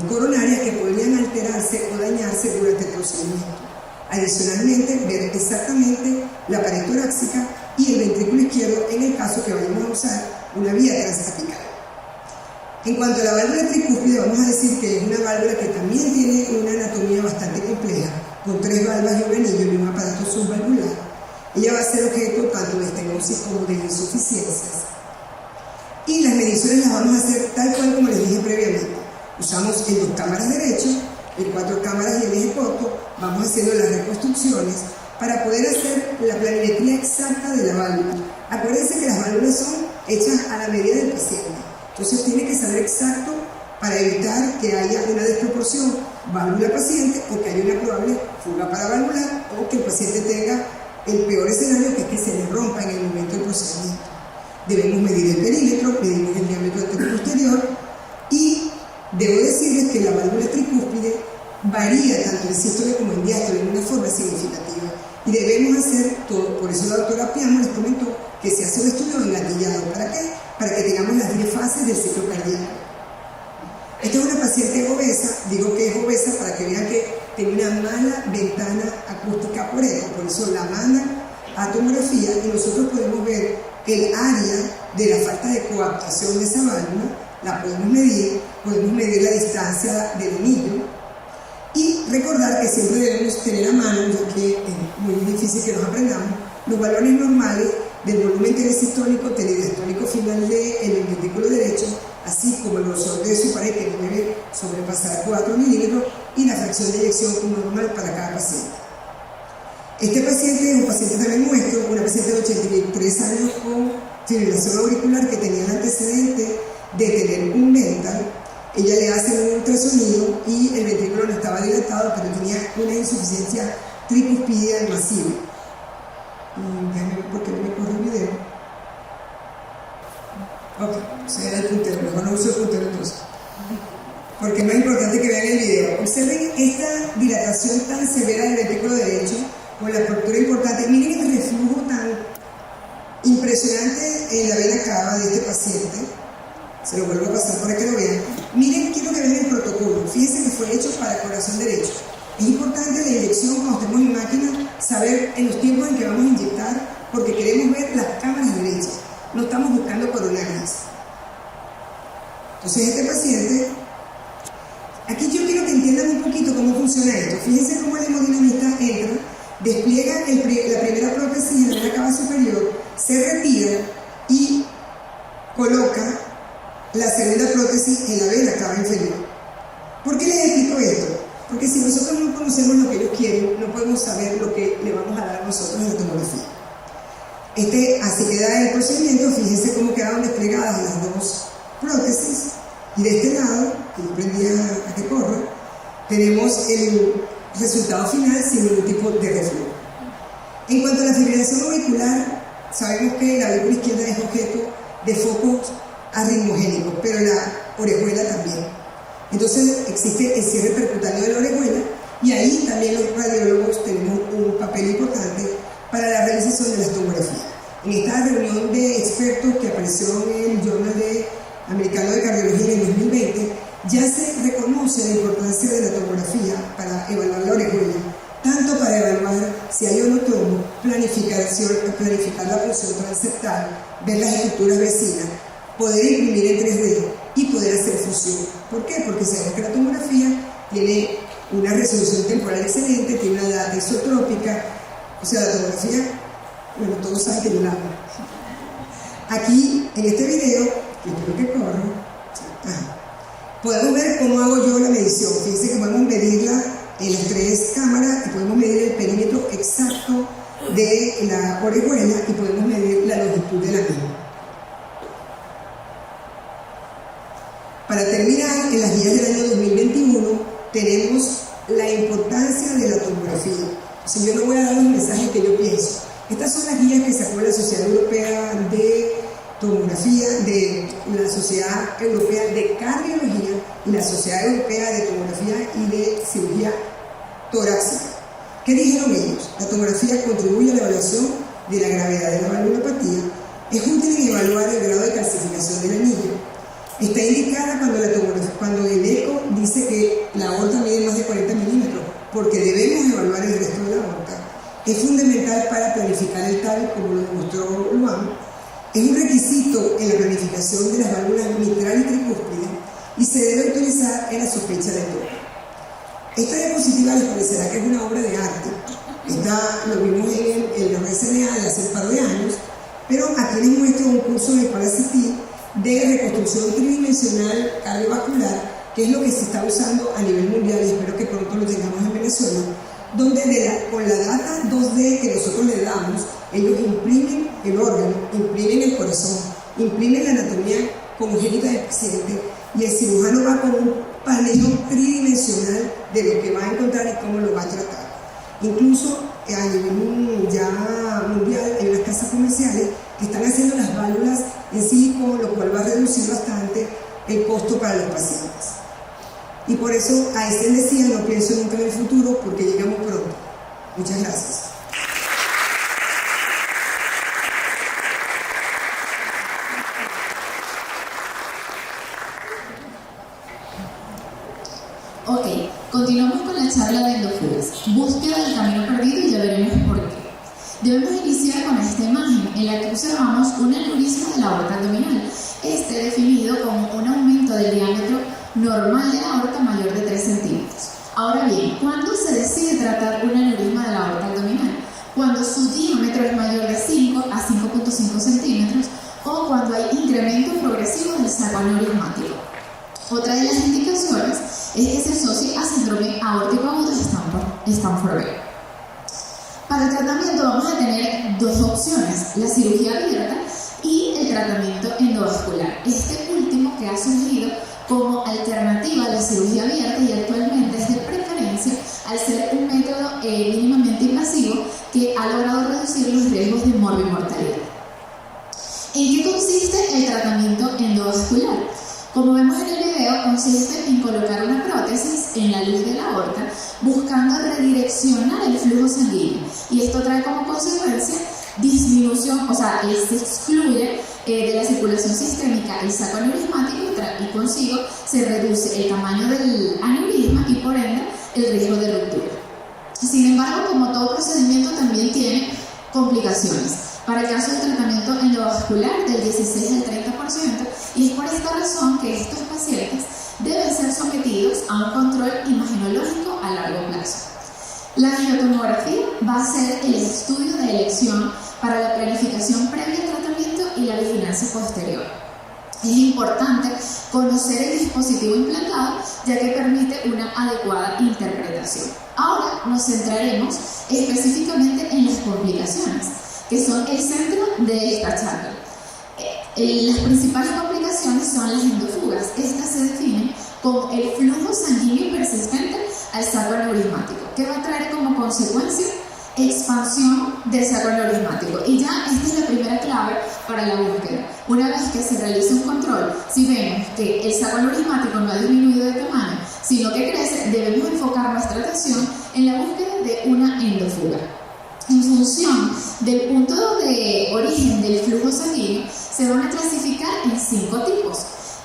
coronarias que podrían alterarse o dañarse durante el procedimiento. Adicionalmente, ver exactamente la pared torácica y el ventrículo izquierdo en el caso que vayamos a usar una vía transapical. En cuanto a la válvula tricúspide, vamos a decir que es una válvula que también tiene una anatomía bastante compleja, con 3 valvas y un anillo y un aparato subvalvular. Ella va a ser objeto tanto de estenosis como de insuficiencias. Y las mediciones las vamos a hacer tal cual como les dije previamente. Usamos el 2 cámaras derecho, el 4 cámaras y el eje corto, vamos haciendo las reconstrucciones para poder hacer la planimetría exacta de la válvula. Acuérdense que las válvulas son hechas a la medida del paciente, entonces tiene que saber exacto para evitar que haya una desproporción válvula-paciente o que haya una probable fuga paravalvular o que el paciente tenga el peor escenario, que es que se le rompa en el momento del procedimiento. Debemos medir el perímetro, medimos el diámetro anterior-posterior y debo decirles que la válvula tricúspide varía tanto en sístole como en diástole en una forma significativa y debemos hacer todo. Por eso la doctora Piamo les comentó que se hace un estudio engatillado. ¿Para qué? Para que tengamos las 10 fases del ciclo cardíaco. Esta es una paciente obesa, digo que es obesa para que vean que tiene una mala ventana acústica por eco, por eso la mandan a tomografía y nosotros podemos ver el área de la falta de coaptación de esa válvula, la podemos medir la distancia del anillo y recordar que siempre debemos tener a mano, ya que es muy difícil que nos aprendamos, los valores normales del volumen telesistólico, telediastólico final del ventrículo derecho, así como el grosor de su pared que no debe sobrepasar 4 milímetros y la fracción de eyección normal para cada paciente. Este paciente es un paciente también nuestro, una paciente de 83 años con fibrilación auricular que tenía el antecedente de tener un mental. Ella le hace un ultrasonido y el ventrículo no estaba dilatado, pero tenía una insuficiencia tricuspidea masiva. Déjame ver por qué no me corre el video. Ok, o sea, era el puntero, mejor no uso el puntero entonces. Porque es más importante que vean el video. Observen esta dilatación tan severa del ventrículo derecho, con la apertura importante. Miren el reflujo tan impresionante en la vena cava de este paciente. Se lo vuelvo a pasar para que lo vean. Miren, quiero que vean el protocolo. Fíjense que fue hecho para corazón derecho. Es importante la inyección cuando estemos en máquina, saber en los tiempos en que vamos a inyectar, porque queremos ver las cámaras derechas. No estamos buscando coronarias. Entonces este paciente, aquí yo quiero que entiendan un poquito cómo funciona esto. Fíjense cómo el hemodinamista entra, despliega la primera prótesis en la vena cava superior, se retira y coloca la segunda prótesis en la vena cava inferior. ¿Por qué les explico esto? Porque si nosotros no conocemos lo que ellos quieren, no podemos saber lo que le vamos a dar nosotros en la tomografía. Así queda el procedimiento. Fíjense cómo quedaron desplegadas las dos prótesis. Y de este lado, que yo prendí a que corra, tenemos el resultado final sin ningún tipo de reflujo. En cuanto a la fibrilación auricular, sabemos que la aurícula izquierda es objeto de focos arritmogénicos, pero la orejuela también. Entonces existe el cierre percutáneo de la orejuela y ahí también los radiólogos tenemos un papel importante para la realización de las tomografías. En esta reunión de expertos que apareció en el Journal Americano de Cardiología en el 2020, ya se reconoce la importancia de la tomografía para evaluar la orejuela, tanto para evaluar si hay o no trombo, planificar la función transeptal, ver las estructuras vecinas, poder imprimir en 3D y poder hacer fusión. ¿Por qué? Porque sabemos que la tomografía tiene una resolución temporal excelente, tiene una data isotrópica, o sea, la tomografía, bueno, todos saben que yo la hago. Aquí, en este video, que espero que corra, podemos ver cómo hago yo la medición. Fíjense que podemos medirla en las 3 cámaras y podemos medir el perímetro exacto de la orejuela y podemos medir la longitud de la misma. Para terminar, en las guías del año 2021 tenemos la importancia de la tomografía. O sea, yo no voy a dar los mensajes que yo pienso. Estas son las guías que sacó la Sociedad Europea de Tomografía, de la Sociedad Europea de Cardiología y la Sociedad Europea de Tomografía y de Cirugía Torácica. ¿Qué dijeron ellos? La tomografía contribuye a la evaluación de la gravedad de la valvulopatía, es útil en evaluar el grado de calcificación del anillo. Está indicada cuando el eco dice que la aorta mide más de 40 milímetros, porque debemos evaluar el resto de la aorta. Es fundamental para planificar el TAVI, como lo demostró Luan. Es un requisito en la planificación de las válvulas mitral y tricúspide y se debe utilizar en la sospecha de toque. Esta diapositiva les parecerá que es una obra de arte. Lo vimos en el RCNA de hace un par de años, pero aquí les muestro un curso de Paraciti de reconstrucción tridimensional cardiovascular, que es lo que se está usando a nivel mundial y espero que pronto lo tengamos en Venezuela, donde con la data 2D que nosotros le damos, ellos imprimen el órgano, imprimen el corazón, imprimen la anatomía congénita del paciente y el cirujano va con un paneo tridimensional de lo que va a encontrar y cómo lo va a tratar. Incluso a nivel ya mundial hay unas casas comerciales que están haciendo las válvulas en silicón, lo cual va a reducir bastante el costo para los pacientes. Y por eso a este decía, no pienso nunca en el futuro porque llegamos pronto. Muchas gracias. Ok, continuamos con la charla de endofugas. Búsqueda del camino perdido y ya veremos por qué. Debemos iniciar con esta imagen en la que observamos un aneurisma de la aorta abdominal, definido como un aumento del diámetro normal de la aorta mayor de 3 centímetros. Ahora bien, ¿cuándo progresivo del saco aneurismático. Otra de las indicaciones es que se asocia a síndrome aórtico agudo de Stanford-Bell. Para el tratamiento vamos a tener dos opciones, la cirugía abierta y el tratamiento endovascular. Este último que ha surgido como alternativa a la cirugía abierta y actualmente es de preferencia al ser un método mínimamente invasivo que ha logrado reducir los riesgos de morbimortalidad. ¿En qué consiste el tratamiento endovascular? Como vemos en el video, consiste en colocar una prótesis en la luz de la aorta buscando redireccionar el flujo sanguíneo, y esto trae como consecuencia disminución, o sea, se excluye de la circulación sistémica el saco aneurismático y consigo se reduce el tamaño del aneurisma y por ende el riesgo de ruptura. Sin embargo, como todo procedimiento también tiene complicaciones. Para el caso del tratamiento endovascular, del 16 al 30%, y es por esta razón que estos pacientes deben ser sometidos a un control imagenológico a largo plazo. La angiotomografía va a ser el estudio de elección para la planificación previa al tratamiento y la vigilancia posterior. Es importante conocer el dispositivo implantado, ya que permite una adecuada interpretación. Ahora nos centraremos específicamente en las complicaciones, que son el centro de esta charla. Las principales complicaciones son las endofugas. Estas se definen como el flujo sanguíneo persistente al saco aneurismático, que va a traer como consecuencia expansión del saco aneurismático. Y ya esta es la primera clave para la búsqueda. Una vez que se realiza un control, si vemos que el saco aneurismático no ha disminuido de tamaño, sino que crece, debemos enfocar nuestra atención en la búsqueda de una endofuga. En función del punto de origen del flujo sanguíneo, se van a clasificar en 5 tipos.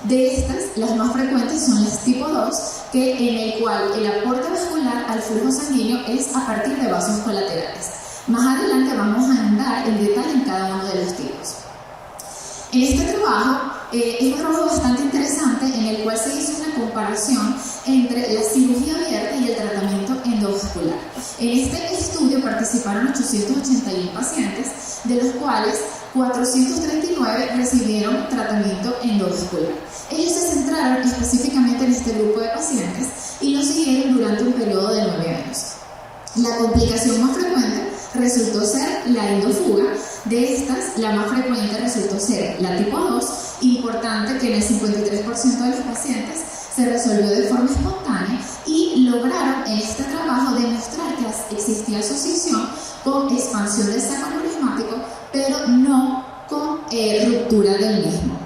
De estas, las más frecuentes son las tipo 2, en el cual el aporte vascular al flujo sanguíneo es a partir de vasos colaterales. Más adelante vamos a andar en detalle en cada uno de los tipos. En este trabajo, es un trabajo bastante interesante en el cual se hizo una comparación entre la cirugía abierta y el tratamiento endovascular. En este estudio participaron 881 pacientes, de los cuales 439 recibieron tratamiento endovascular. Ellos se centraron específicamente en este grupo de pacientes y lo siguieron durante un periodo de 9 años. La complicación más frecuente resultó ser la endofuga. De estas, la más frecuente resultó ser la tipo 2, importante que en el 53% de los pacientes se resolvió de forma espontánea y lograron en este trabajo demostrar que existía asociación con expansión del saco aneurismático, pero no con ruptura del mismo.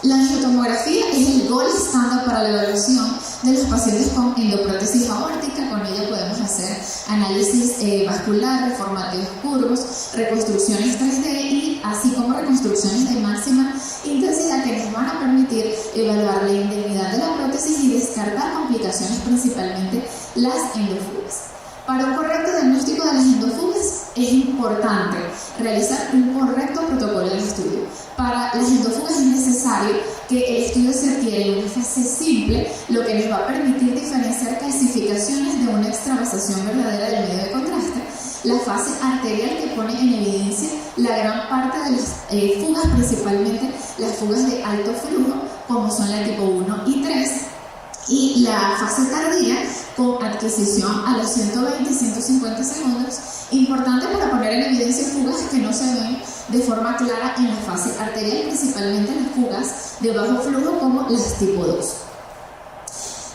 La angiotomografía es el gold estándar para la evaluación de los pacientes con endoprótesis aórtica. Con ella podemos hacer análisis vascular, reformativos curvos, reconstrucciones 3D y así como reconstrucciones de máxima intensidad que nos van a permitir evaluar la integridad de la prótesis y descartar complicaciones, principalmente las endofugas. Para un correcto diagnóstico de las endofugas es importante realizar un correcto protocolo de estudio. Para las endofugas es necesario que el estudio se adquiera en una fase simple, lo que nos va a permitir diferenciar calcificaciones de una extravasación verdadera del medio de contraste. La fase arterial, que pone en evidencia la gran parte de las fugas, principalmente las fugas de alto flujo, como son la tipo 1 y 3. Y la fase tardía, con adquisición a los 120 y 150 segundos, importante para poner en evidencia fugas que no se ven de forma clara en la fase arterial, principalmente las fugas de bajo flujo como las tipo 2.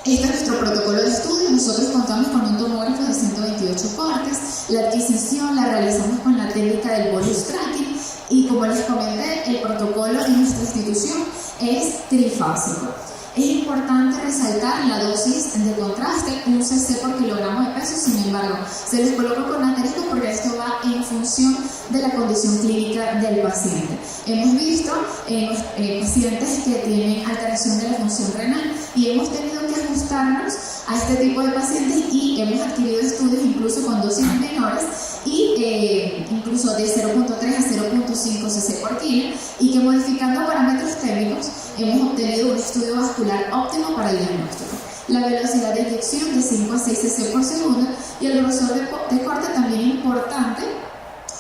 Este es nuestro protocolo de estudio. Nosotros contamos con un tomógrafo de 128 cortes. La adquisición la realizamos con la técnica del bolus tracking y, como les comenté, el protocolo en nuestra institución es trifásico. Es importante resaltar la dosis de contraste, 1 cc por kilogramo de peso. Sin embargo, se les coloca con asterisco porque esto va en función de la condición clínica del paciente. Hemos visto pacientes que tienen alteración de la función renal y hemos tenido que ajustarnos a este tipo de pacientes y hemos adquirido estudios incluso con dosis menores y incluso de 0.3 a 0.5 cc por kilo, y que modificando parámetros técnicos hemos obtenido un estudio vascular óptimo para el diagnóstico. La velocidad de inyección de 5 a 6 cc por segundo y el grosor de corte también importante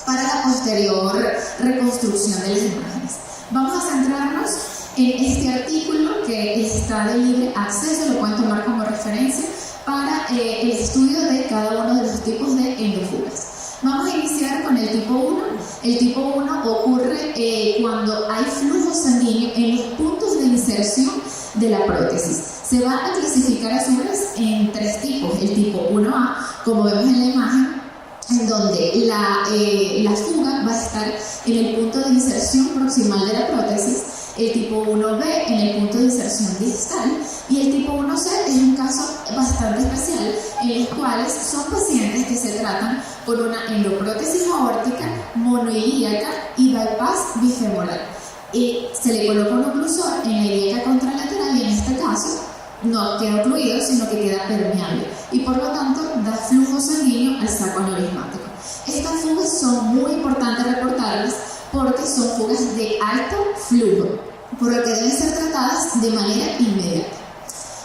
para la posterior reconstrucción de las imágenes. Vamos a centrarnos en este artículo que está de libre acceso, lo pueden tomar como referencia para el estudio de cada uno de los tipos de endofugas. Vamos a iniciar con el tipo 1. El tipo 1 ocurre cuando hay flujo sanguíneo en los puntos de inserción de la prótesis. Se va a clasificar a su vez en 3 tipos. El tipo 1A, como vemos en la imagen, en donde la fuga va a estar en el punto de inserción proximal de la prótesis. El tipo 1B en el punto de inserción distal, y el tipo 1C es un caso bastante especial en los cuales son pacientes que se tratan con una endoprótesis aórtica monoilíaca y bypass bifemoral. Se le coloca un oclusor en la ilíaca contralateral y en este caso no queda ocluido, sino que queda permeable y por lo tanto da flujo sanguíneo al saco aneurismático. Estas fugas son muy importantes reportarlas porque son fugas de alto flujo, por lo que deben ser tratadas de manera inmediata.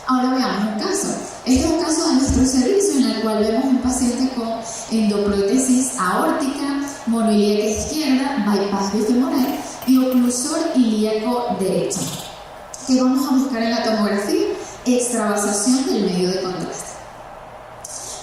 Ahora veamos un caso. Este es un caso de nuestro servicio en el cual vemos un paciente con endoprótesis aórtica, monoilíaca izquierda, bypass bifemoral y oclusor ilíaco derecho. ¿Qué vamos a buscar en la tomografía? Extravasación del medio de contraste.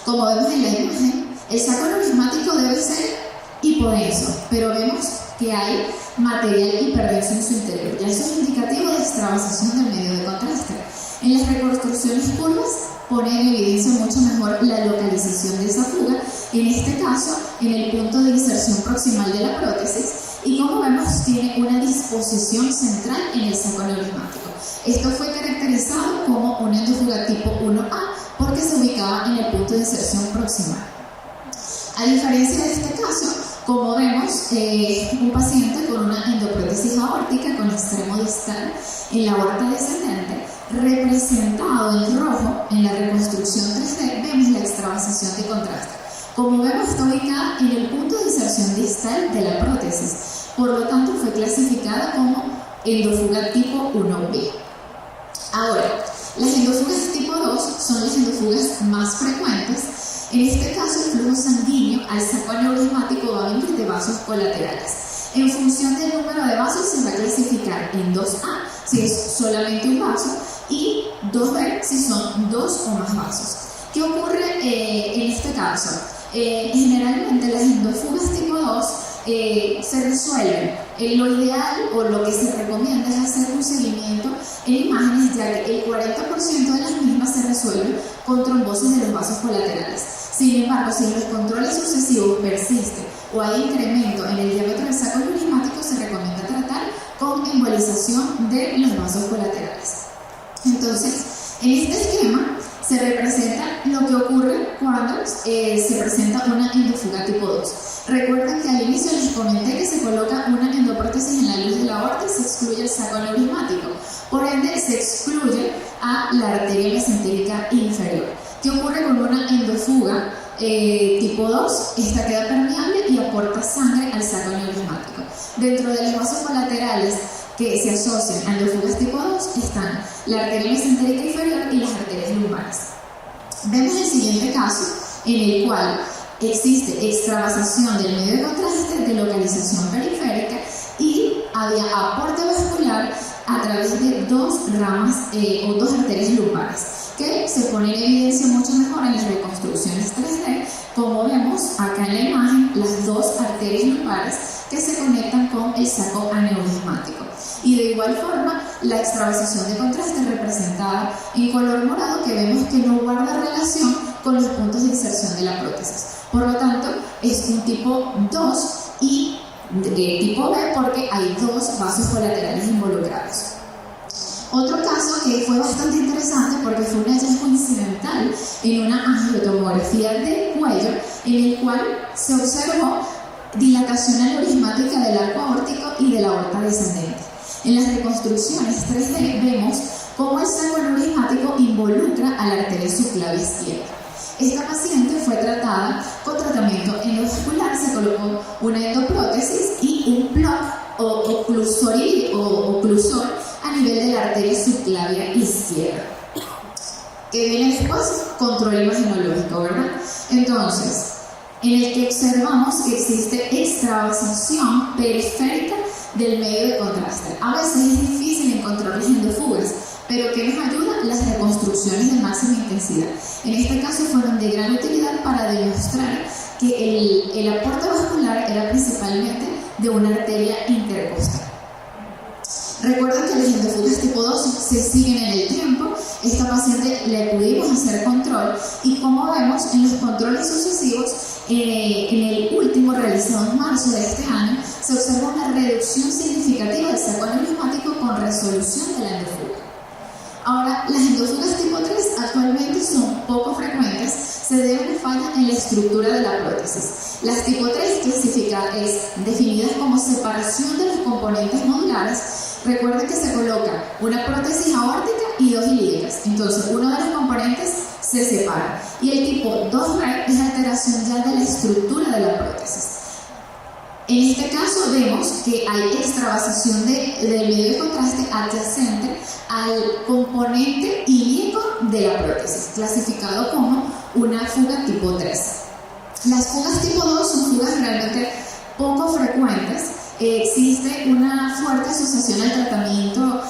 Como vemos en la imagen, el saco aneurismático debe ser hipodenso, pero vemos que hay material hiperdenso en su interior. Ya eso es indicativo de extravasación del medio de contraste. En las reconstrucciones curvas pone en evidencia mucho mejor la localización de esa fuga, en este caso en el punto de inserción proximal de la prótesis, y como vemos tiene una disposición central en el saco aneurismático. Esto fue caracterizado como una endofuga tipo 1A porque se ubicaba en el punto de inserción proximal. A diferencia de este caso, como vemos, un paciente con una endoprótesis aórtica con extremo distal en la aorta descendente, representado en rojo en la reconstrucción 3D, vemos la extravasación de contraste. Como vemos, está ubicada en el punto de inserción distal de la prótesis, por lo tanto fue clasificada como endofuga tipo 1B. Ahora, las endofugas tipo 2 son las endofugas más frecuentes. En este caso, el flujo sanguíneo al saco aneurismático va a venir de vasos colaterales. En función del número de vasos se va a clasificar en 2A si es solamente un vaso y 2B si son 2 o más vasos. ¿Qué ocurre en este caso? Generalmente las endofugas tipo 2 se resuelven. Lo ideal o lo que se recomienda es hacer un seguimiento en imágenes, ya que el 40% de las mismas se resuelven con trombosis de los vasos colaterales. Sin embargo, si los controles sucesivos persisten o hay incremento en el diámetro del saco aneurismático, se recomienda tratar con embolización de los vasos colaterales. Entonces, en este esquema se representa lo que ocurre cuando se presenta una endofuga tipo 2. Recuerden que al inicio les comenté que se coloca una endoprótesis en la luz de la aorta y se excluye el saco aneurismático. Por ende, se excluye a la arteria mesentérica inferior. ¿Qué ocurre con una endofuga tipo 2? Esta queda permeable y aporta sangre al saco aneurismático. Dentro de los vasos colaterales que se asocian a endofugas tipo 2 están la arteria mesentérica inferior y las arterias lumbares. Vemos el siguiente caso en el cual existe extravasación del medio de contraste de localización periférica y había aporte vascular a través de 2 ramas o 2 arterias lumbares, que se pone en evidencia mucho mejor en las reconstrucciones 3D, como vemos acá en la imagen, las 2 arterias lumbares que se conectan con el saco aneurismático. Y de igual forma, la extravasación de contraste representada en color morado, que vemos que no guarda relación con los puntos de inserción de la prótesis. Por lo tanto, es un tipo 2 y tipo B porque hay 2 vasos colaterales involucrados. Otro caso que fue bastante interesante porque fue un hallazgo incidental en una angiotomografía de cuello en el cual se observó dilatación aneurismática del arco aórtico y de la aorta descendente. En las reconstrucciones 3D vemos cómo el saco aneurismático involucra a la arteria subclavia izquierda. Esta paciente fue tratada con tratamiento endovascular, se colocó una endoprótesis y un plug o oclusor a nivel de la arteria subclavia izquierda. ¿Qué viene después? Control imagenológico, ¿verdad? Entonces, en el que observamos que existe extravasación periférica del medio de contraste. A veces es difícil encontrar las endofugas, pero que nos ayuda las reconstrucciones de máxima intensidad. En este caso fueron de gran utilidad para demostrar que el aporte vascular era principalmente de una arteria intercostal. Recuerden que las endofugas tipo 2 se siguen en el tiempo. Esta paciente le pudimos hacer control y, como vemos en los controles sucesivos, en el último realizado en marzo de este año, se observa una reducción significativa del saco aneurismático con resolución de la endofuga. Ahora, las endofugas tipo 3 actualmente son poco frecuentes, se debe a falla en la estructura de la prótesis. Las tipo 3 definidas como separación de los componentes modulares. Recuerden que se coloca una prótesis aórtica y 2 ilíacas. Entonces, uno de los componentes se separa. Y el tipo 2B es alteración ya de la estructura de la prótesis. En este caso vemos que hay extravasación del medio de contraste adyacente al componente ilíaco de la prótesis, clasificado como una fuga tipo 3. Las fugas tipo 2 son fugas realmente poco frecuentes. Existe una fuerte asociación al tratamiento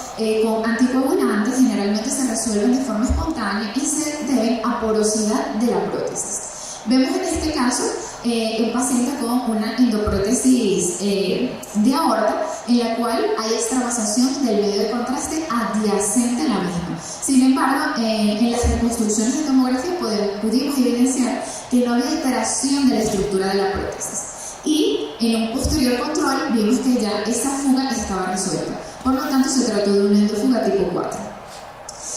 con anticoagulantes, generalmente se resuelven de forma espontánea y se deben a porosidad de la prótesis. Vemos en este caso un paciente con una endoprótesis de aorta, en la cual hay extravasación del medio de contraste adyacente a la misma. Sin embargo, en las reconstrucciones de tomografía pudimos evidenciar que no había alteración de la estructura de la prótesis. Y en un posterior control vimos que ya esa fuga estaba resuelta. Por lo tanto, se trató de una endofuga tipo 4.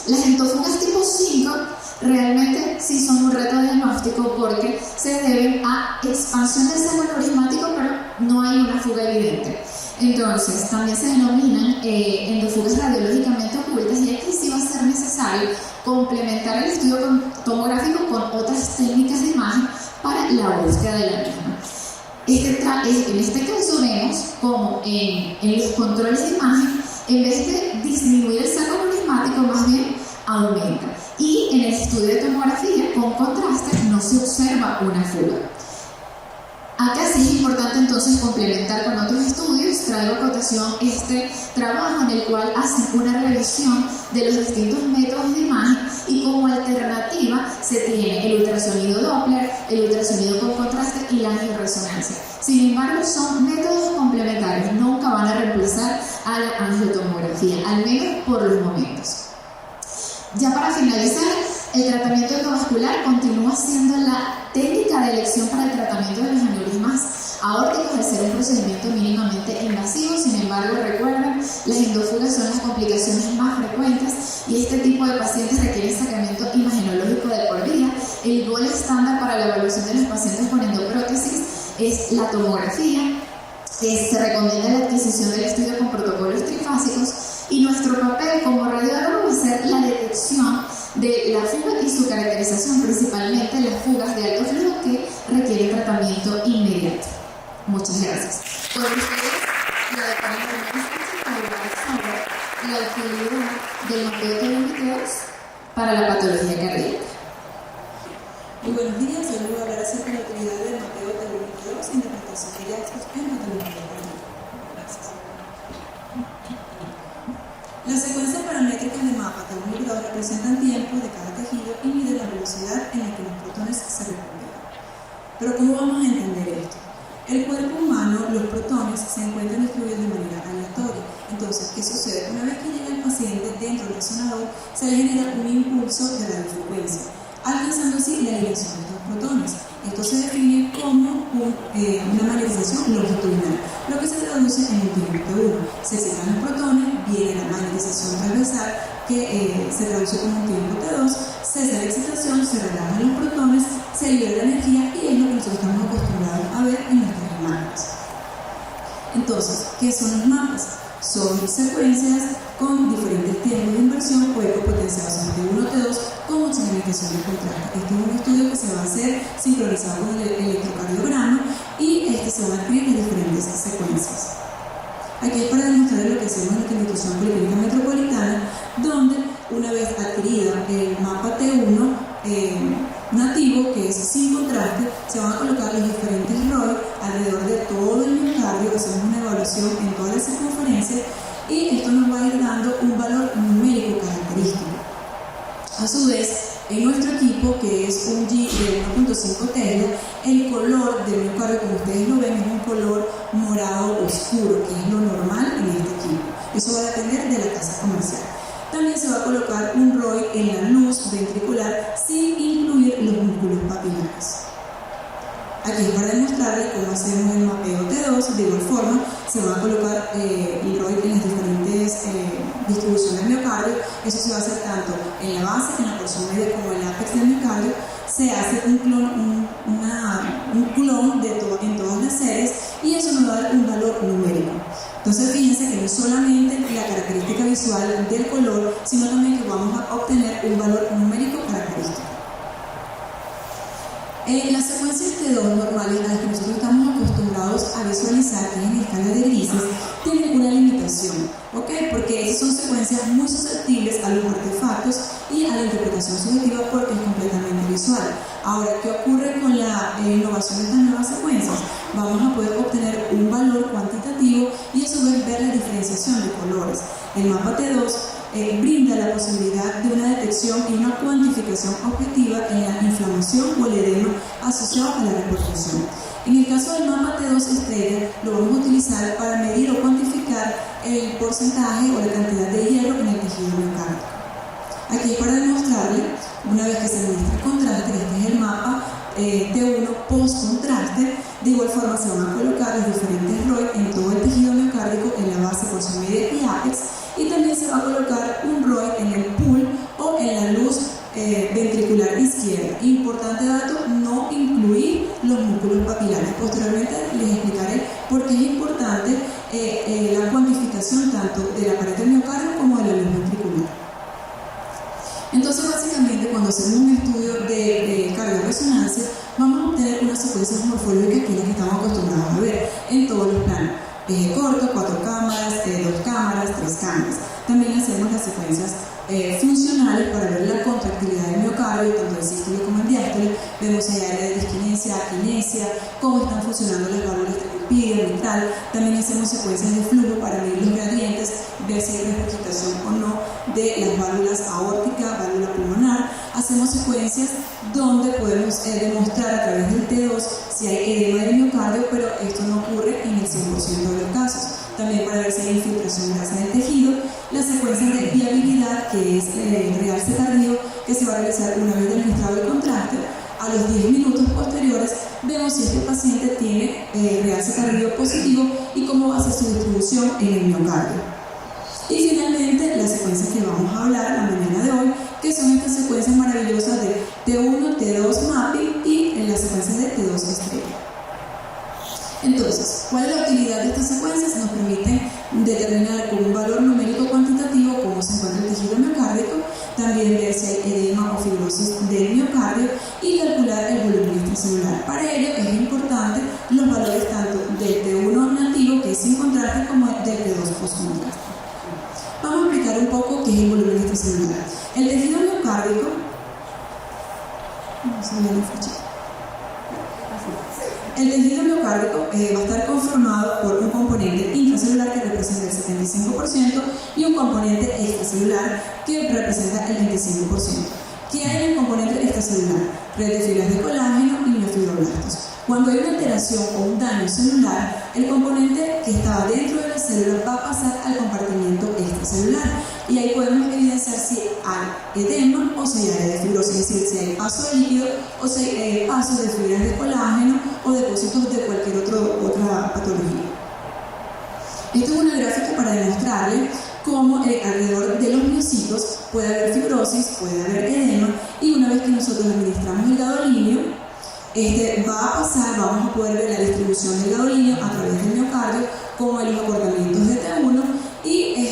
Las endofugas tipo 5 realmente sí son un reto diagnóstico porque se deben a expansión del saco aneurismático, pero no hay una fuga evidente. Entonces, también se denominan endofugas radiológicamente ocultas, y aquí sí va a ser necesario complementar el estudio tomográfico con otras técnicas de imagen para la búsqueda de la misma. En este caso vemos como en los controles de imagen, en vez de disminuir el saco aneurismático, más bien aumenta. Y en el estudio de tomografía con contraste no se observa una fuga. Acá sí es importante entonces complementar con otros estudios. Traigo a cotación este trabajo en el cual hacen una revisión de los distintos métodos de imagen, y como alternativa se tiene el ultrasonido Doppler, el ultrasonido con contraste y la angioresonancia. Sin embargo, son métodos complementarios, nunca van a reemplazar a la angiotomografía, al menos por los momentos. Ya para finalizar, el tratamiento endovascular continúa siendo la técnica de elección para el tratamiento de los aneurismas aórticos, al ser un procedimiento mínimamente invasivo. Sin embargo, recuerden, las endofugas son las complicaciones más frecuentes y este tipo de pacientes requieren sacamiento imagenológico de por vida. El gol estándar para la evaluación de los pacientes con endoprótesis es la tomografía. Se recomienda la adquisición del estudio con protocolos trifásicos, y nuestro papel como radiólogo va a ser la detección de la fuga y su caracterización, principalmente las fugas de alto flujo que requieren tratamiento inmediato. Muchas gracias. Con ustedes, la doctora para hablar sobre la utilidad del mapeo telomíteo para la patología cardíaca. Muy buenos días, hoy voy a hablar acerca de la utilidad del mapeo telomíteo e interpretación de hallazgos en patología cardíaca. Gracias. Las secuencias paramétricas de mapa telomíteo representan tiempos de cada tejido y miden la velocidad en la que los protones se recuperan. Pero ¿cómo vamos a entender esto? El cuerpo humano, los protones se encuentran distribuidos de manera aleatoria. Entonces, ¿qué sucede? Una vez que llega el paciente dentro del resonador, se le genera un impulso de radiofrecuencia, alcanzando así la alineación de estos protones. Esto se define como una magnetización longitudinal, lo que se traduce en un tiempo T1. Se excitan los protones, viene la magnetización transversal, que se traduce como un tiempo T2, cesa la excitación, se relajan los protones, se libera la energía, y es lo que nosotros estamos acostumbrados a ver en nuestras imágenes. Entonces, ¿qué son los mapas? Son secuencias con diferentes tiempos de inversión o ecopotenciados en T1 T2 con oxigenación de contraste. Este es un estudio que se va a hacer sincronizado con el electrocardiograma, y se van a adquirir en diferentes secuencias. Aquí es para demostrar lo que hacemos en la institución policlínica metropolitana, donde una vez adquirida el mapa T1 nativo, que es sin contraste, se van a colocar los A su vez, en nuestro equipo, que es un G de 1.5 Tesla, el color del miocardio, como ustedes lo ven, es un color morado oscuro, que es lo normal en este equipo. Eso va a depender de la tasa comercial. También se va a colocar un ROI en la luz ventricular sin incluir los músculos papilares. Aquí es para demostrarles cómo hacemos el mapeo T2. De igual forma, se va a colocar el ROI en las diferentes distribuciones del miocardio. Eso se va a hacer tanto en la base, en la porción media, como en el ápex del miocardio. Se hace un clon en todas las series y eso nos va a dar un valor numérico. Entonces, fíjense que no solamente la característica visual del color, sino también que vamos a obtener un valor numérico característico. Las secuencias T2 normales a las que nosotros estamos acostumbrados a visualizar, que es en escala de grises, tienen una limitación, ¿ok? Porque esas son secuencias muy susceptibles a los artefactos y a la interpretación subjetiva porque es completamente visual. Ahora, ¿qué ocurre con la innovación de estas nuevas secuencias? Vamos a poder obtener un valor cuantitativo y a su vez ver la diferenciación de colores. El mapa T2 brinda la posibilidad de una detección y una cuantificación objetiva en la inflamación o el edema asociado a la reportación. En el caso del mapa T2 estrella, lo vamos a utilizar para medir o cuantificar el porcentaje o la cantidad de hierro en el tejido miocárdico. Aquí para demostrarle, una vez que se administra el contraste, este es el mapa T1 post-contraste. De igual forma se van a colocar los diferentes ROI en todo el tejido miocárdico, en la base, porción media y ápex, y también se va a colocar un ROI en el pool o en la luz ventricular izquierda. Importante dato, no incluir los músculos papilares. Posteriormente les explicaré por qué es importante la cuantificación tanto de la pared del miocardio como de la luz ventricular. Entonces, básicamente, cuando hacemos un estudio de cardiorresonancia, vamos a obtener unas secuencias morfológicas que es las que estamos acostumbrados a ver en todos los planos. Eje corto, 4 cámaras, 2 cámaras, 3 cámaras. También hacemos las secuencias funcionales para ver la contractilidad del miocardio, tanto en sístole como en diástole. Vemos si hay área de disquinesia, aquinesia, cómo están funcionando las válvulas tricuspidia, mitral. También hacemos secuencias de flujo para medir los gradientes, ver si hay regurgitación o no de las válvulas aórtica, válvula pulmonar. Hacemos secuencias donde podemos demostrar a través del T2 si hay edema del miocardio, pero esto no ocurre en el 100% de los casos. También para ver si hay infiltración grasa del tejido. Las secuencias de viabilidad, que es realce tardío, que se va a realizar una vez administrado el contraste. A los 10 minutos posteriores vemos si este paciente tiene realce tardío positivo y cómo va a ser su distribución en el miocardio. Y finalmente, las secuencias que vamos a hablar la mañana de hoy, que son estas secuencias maravillosas de T1, T2 mapping y en las secuencias de T2 estrella. Entonces, ¿cuál es la utilidad de estas secuencias? Nos permiten determinar con un valor numérico cuantitativo cómo se encuentra el tejido miocárdico, también ver si hay edema o fibrosis del miocardio y calcular el volumen extracelular. Para ello es importante los valores tanto del T1 nativo, que es sin contraste, como del T2 post-contraste. Vamos a explicar un poco qué es el volumen extracelular. El tejido miocárdico, el tejido miocárdico va a estar conformado por un componente intracelular que representa el 75% y un componente extracelular que representa el 25%. ¿Qué hay en el componente extracelular? Red de fibras de colágeno y neofibroblastos. Cuando hay una alteración o un daño celular, el componente que estaba dentro de la célula va a pasar al compartimiento extracelular y ahí podemos evidenciar si hay edema o si hay área de fibrosis, es decir, si hay paso de líquido o si hay pasos de fibras de colágeno o depósitos de cualquier otra patología. Esto es una gráfica para demostrarle cómo alrededor de los miocitos puede haber fibrosis, puede haber edema, y una vez que nosotros administramos el gadolíneo, va a pasar, vamos a poder ver la distribución del gadolíneo a través del miocardio, como en los acortamientos de T1, y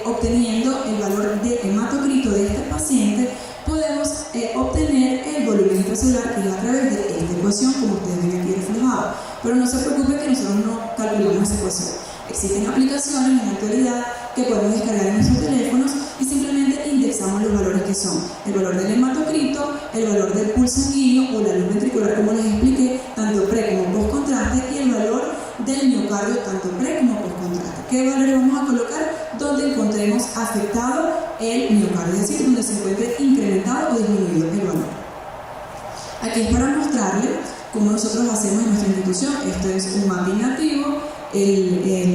obteniendo el valor de hematocrito de este paciente, podemos obtener el volumen intracelular, que es a través de esta ecuación, como ustedes ven aquí reflejado. Pero no se preocupen que nosotros no calculamos esa ecuación. Existen aplicaciones en la actualidad que podemos descargar en nuestros teléfonos y simplemente indexamos los valores que son el valor del hematocrito, el valor del pulso sanguíneo o la luz ventricular, como les expliqué, tanto pre como post contraste, y el valor del miocardio, tanto pre como post contraste. ¿Qué valores vamos a colocar? Donde encontremos afectado el miocardio, es decir, donde se encuentre incrementado o disminuido el valor. Aquí es para mostrarle cómo nosotros hacemos en nuestra institución. Esto es un mapping nativo, el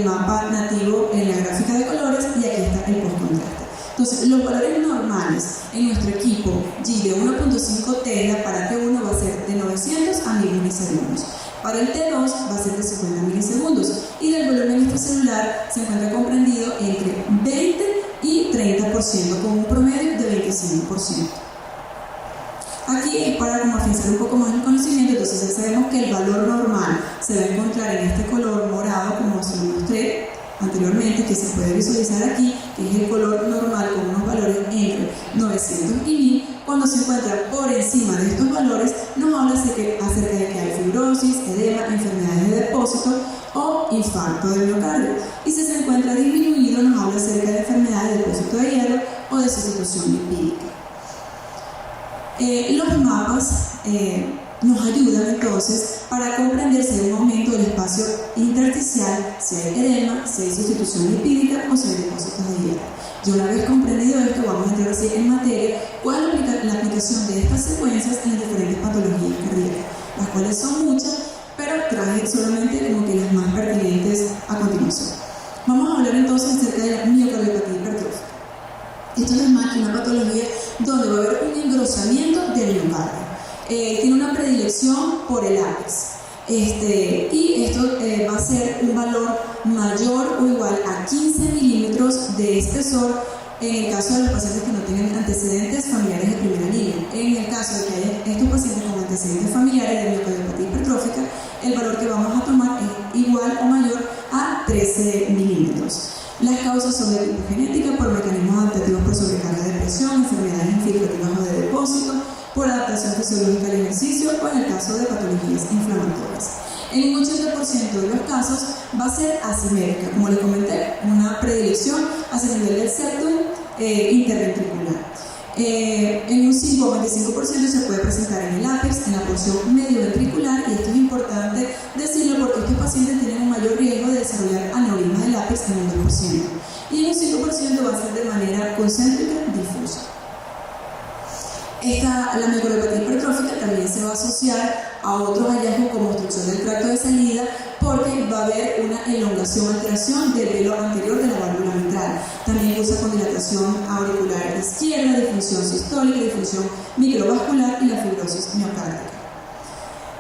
mapa nativo en la gráfica de colores, y aquí está el postcontraste. Entonces, los valores normales en nuestro equipo G de 1.5 Tesla para T1 va a ser de 900 a 1000 milisegundos. Para el T2 va a ser de 50 milisegundos, y del volumen extracelular se encuentra comprendido entre 20 y 30%, con un promedio de 25%. Aquí es para como afianzar un poco más el conocimiento. Entonces ya sabemos que el valor normal se va a encontrar en este color morado, como se lo mostré anteriormente, que se puede visualizar aquí, que es el color normal con unos valores entre 900 y 1000. Cuando se encuentra por encima de estos valores, nos habla acerca de que hay fibrosis, edema, enfermedades de depósito o infarto del miocardio. Y si se encuentra disminuido, nos habla acerca de enfermedades de depósito de hierro o de sustitución lipídica. Los mapas nos ayudan entonces para comprender si hay un aumento del espacio intersticial, si hay edema, si hay sustitución lipídica o si hay depósitos de hierro. Y una vez comprendido esto, vamos a entrar así en materia cuál es la aplicación de estas secuencias en diferentes patologías cardíacas, las cuales son muchas, pero traje solamente como que las más pertinentes a continuación. Vamos a hablar entonces acerca de la miocardiopatía hipertrófica. Esto no es más que una patología donde va a haber un engrosamiento del miocardio. Tiene una predilección por el ápex. Y esto va a ser un valor mayor o igual a 15 milímetros de espesor en el caso de los pacientes que no tengan antecedentes familiares de primera línea. En el caso de que haya estos pacientes con antecedentes familiares de miocardiopatía hipertrófica, el valor que vamos a tomar es igual o mayor a 13 milímetros. Las causas son de tipo genética, por mecanismos adaptativos por sobrecarga de presión, enfermedades infiltrativas o de depósito, por adaptación fisiológica al ejercicio o en el caso de patologías inflamatorias. En un 80% de los casos va a ser asimérica, como les comenté, una predilección hacia el nivel del septum interventricular. En un 5 o 25% se puede presentar en el ápex, en la porción medioventricular, y esto es importante decirlo porque estos pacientes tienen un mayor riesgo de desarrollar aneurisma del ápex en un 2%, y en un 5% va a ser de manera concéntrica difusa. La miocardiopatía hipertrófica también se va a asociar a otros hallazgos como obstrucción del tracto de salida, porque va a haber una elongación, alteración del velo anterior de la válvula mitral. También usa con dilatación auricular izquierda, disfunción sistólica, disfunción microvascular y la fibrosis miocárdica.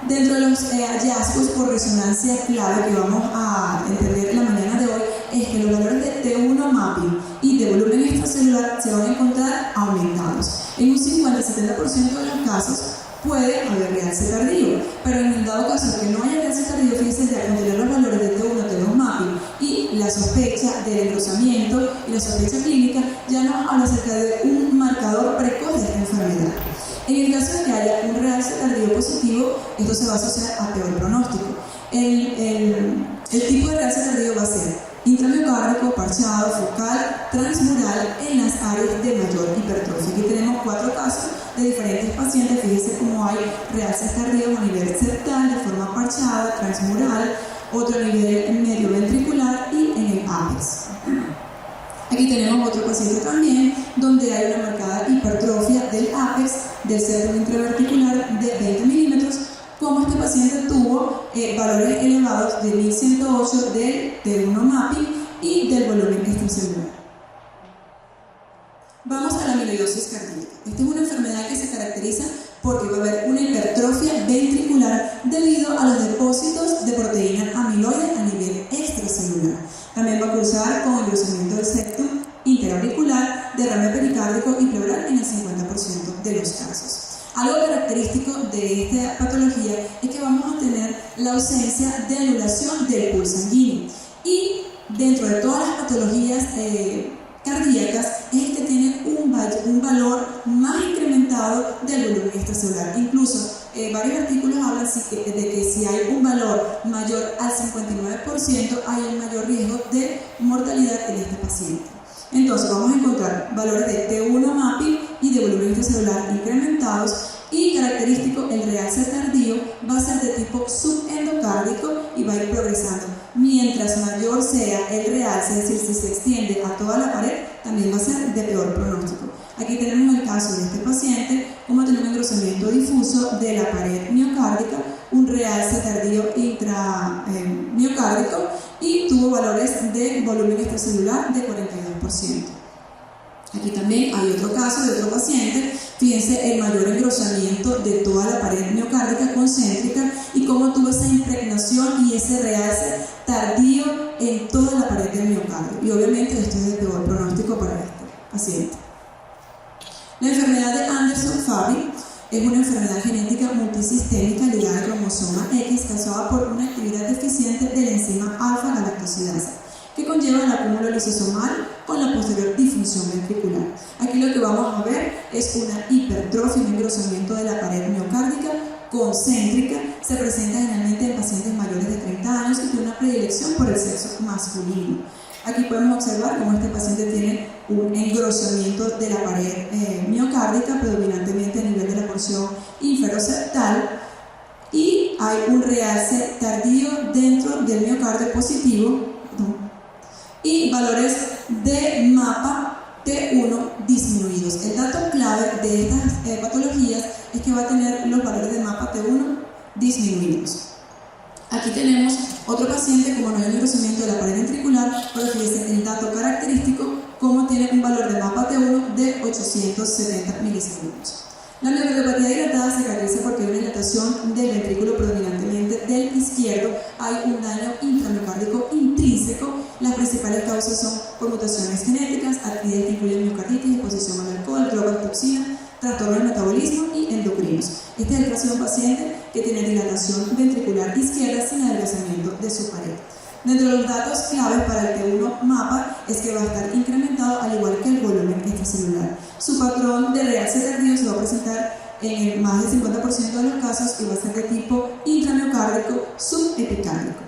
Dentro de los hallazgos por resonancia clave que vamos a entender en la mañana de hoy es que los valores de T1 mapping y de volumen extracelular se van a encontrar aumentados. En un 50-70% de los casos puede haber realce tardío, pero en el dado caso que no haya realce tardío, fíjense, de contener los valores de T1, T2 mapping y la sospecha del engrosamiento y la sospecha clínica, ya nos habla acerca de un marcador precoz de esta enfermedad. En el caso de que haya un realce tardío positivo, esto se va a asociar a peor pronóstico. El tipo de realce tardío va a ser intramiocárdico, parchado, focal, transmural en las áreas de mayor hipertrofia. Aquí tenemos 4 casos de diferentes pacientes. Fíjense cómo hay realces tardíos a nivel septal, de forma parchada, transmural, otro a nivel medio ventricular y en el ápex. Aquí tenemos otro paciente también, donde hay una marcada hipertrofia del ápex, del septum intraventricular de 20 milímetros, como este paciente tuvo valores elevados de 1108 del T1 mapping y del volumen extracelular. Vamos a la amiloidosis cardíaca. Esta es una enfermedad que se caracteriza porque va a haber una hipertrofia ventricular debido a los depósitos de proteína amiloide a nivel extracelular. También va a cursar con engrosamiento del septum interauricular, derrame pericárdico y pleural en el 50% de los casos. Algo característico de esta patología es que vamos a tener la ausencia de anulación del pulso sanguíneo, y dentro de todas las patologías cardíacas es el que tiene un valor más incrementado del volumen extracelular. Incluso varios artículos hablan de que si hay un valor mayor al 59% hay un mayor riesgo de mortalidad en este paciente. Entonces vamos a encontrar valores de T1 mapping y de volumen extracelular incrementados, y característico, el realce tardío va a ser de tipo subendocárdico y va a ir progresando. Mientras mayor sea el realce, es decir, si se extiende a toda la pared, también va a ser de peor pronóstico. Aquí tenemos el caso de este paciente, como tiene un engrosamiento difuso de la pared miocárdica, un realce tardío intramiocárdico y tuvo valores de volumen extracelular de 42%. Aquí también hay otro caso de otro paciente, fíjense el mayor engrosamiento de toda la pared miocárdica concéntrica y cómo tuvo esa impregnación y ese realce tardío en toda la pared del miocardio. Y obviamente esto es de peor pronóstico para este paciente. La enfermedad de Andersen-Fabry es una enfermedad genética multisistémica ligada al cromosoma X causada por una actividad deficiente de la enzima alfa-galactosidasa, que conlleva el acúmulo lisosomal con la posterior disfunción ventricular. Aquí lo que vamos a ver es una hipertrofia, un engrosamiento de la pared miocárdica concéntrica, se presenta generalmente en pacientes mayores de 30 años y tiene una predilección por el sexo masculino. Aquí podemos observar cómo este paciente tiene un engrosamiento de la pared miocárdica, predominantemente a nivel de la porción inferoseptal, y hay un realce tardío dentro del miocardio positivo, y valores de mapa T1 disminuidos. El dato clave de estas patologías es que va a tener los valores de mapa T1 disminuidos. Aquí tenemos otro paciente como no hay engrosamiento de la pared ventricular, pero fíjense el dato característico como tiene un valor de mapa T1 de 870 milisegundos. La miocardiopatía dilatada se caracteriza porque hay una dilatación del ventrículo predominantemente del izquierdo, hay un daño intramiocárdico intrínseco. Las principales causas son por mutaciones genéticas, actividades que incluyen miocarditis, exposición al alcohol, drogas, toxinas, trastornos del metabolismo y endocrinos. Este es el caso de un paciente que tiene dilatación ventricular izquierda sin adelgazamiento de su pared. Dentro de los datos claves para el T1 MAPA es que va a estar incrementado al igual que el volumen extracelular. Su patrón de realce tardío se va a presentar en más del 50% de los casos y va a ser de tipo intramiocárdico subepicárdico.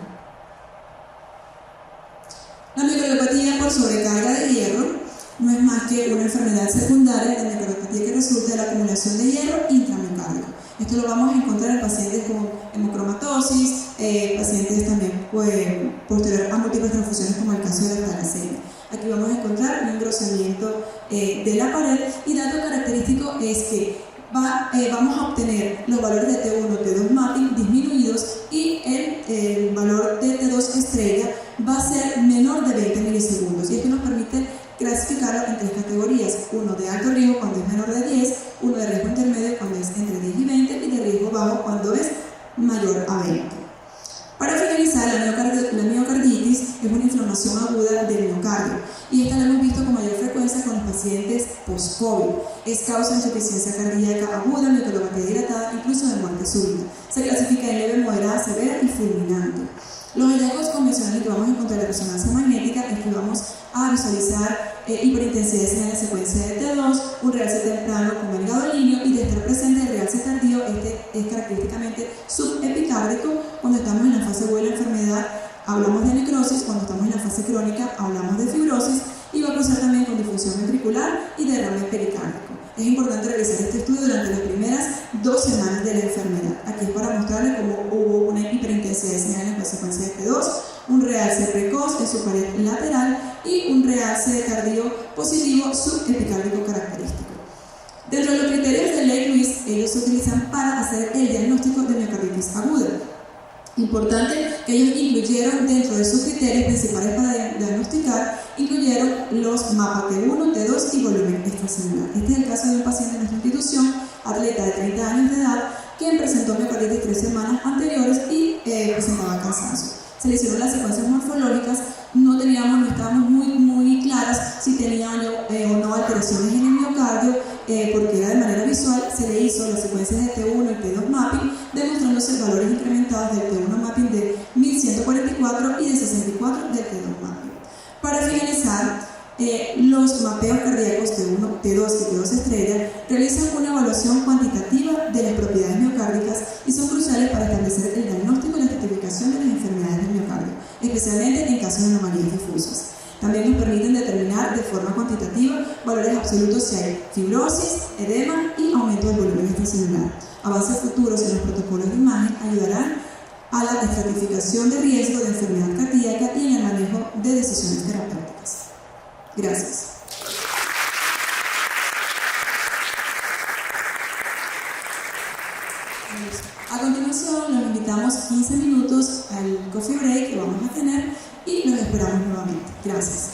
La miocardiopatía por sobrecarga de hierro no es más que una enfermedad secundaria de miocardiopatía que resulta de la acumulación de hierro intramiocardio. Esto lo vamos a encontrar en pacientes con hemocromatosis, pacientes también posterior a múltiples transfusiones como el caso de la talasemia. Aquí vamos a encontrar un engrosamiento de la pared y dato característico es que vamos a obtener los valores de T1, T2 mapping disminuidos y el valor de T2 estrella va a ser menor de 20 milisegundos y esto nos permite clasificarlo en tres categorías: uno de alto riesgo cuando es menor de 10, uno de riesgo intermedio cuando es entre 10 y 20 y de riesgo bajo cuando es mayor a 20. Para finalizar, la miocarditis es una inflamación aguda del miocardio y esta la hemos visto con mayor frecuencia con los pacientes post-COVID. Es causa de insuficiencia cardíaca aguda, miocardiopatía dilatada, incluso de muerte súbita. Se clasifica en leve, moderada, severa y fulminante. Los hallazgos convencionales que vamos a encontrar en la resonancia magnética es que vamos a visualizar hiperintensidad de señal de secuencia de T2, un realce temprano con el gadolinio y de estar presente el realce tardío, este es característicamente subepicárdico. Cuando estamos en la fase aguda de la enfermedad hablamos de necrosis, cuando estamos en la fase crónica hablamos de fibrosis y va a cruzar también con disfunción ventricular y derrame pericárdico. Es importante realizar este estudio durante las primeras 2 semanas de la enfermedad. Aquí es para mostrarles cómo hubo una hiperintensidad de señal en la secuencia de T2, un realce precoz en su pared lateral y un realce tardío positivo subepicárdico característico. Dentro de los criterios de Lake-Lewis, ellos se utilizan para hacer el diagnóstico de miocarditis aguda. Importante que ellos incluyeron dentro de sus criterios principales para diagnosticar, incluyeron los MAPA T1, T2 y volumen extracelular. Este es el caso de un paciente en nuestra institución, atleta de 30 años de edad, quien presentó miocarditis 3 semanas anteriores y presentaba cansancio. Se le hicieron las secuencias morfológicas, no estábamos muy claras si tenían o no alteraciones en el miocardio, porque era de manera visual. Se le hizo las secuencias de T1 y T2 mapping, demostrándose valores incrementados del T1 mapping de 1144 y de 64 del T2 mapping. Para finalizar, los mapeos cardíacos T1, T2 y T2 estrella realizan una evaluación cuantitativa de las propiedades miocárdicas y son cruciales para establecer el diagnóstico y la identificación de las enfermedades del miocardio, especialmente en casos de anomalías difusas. También nos permiten determinar de forma cuantitativa valores absolutos si hay fibrosis, edema y aumento del volumen extracelular. avances futuros en los protocolos de imagen ayudarán a la estratificación de riesgo de enfermedad cardíaca y en el manejo de decisiones terapéuticas. Gracias. A continuación, los invitamos 15 minutos al coffee break que vamos a tener y los esperamos nuevamente. Gracias.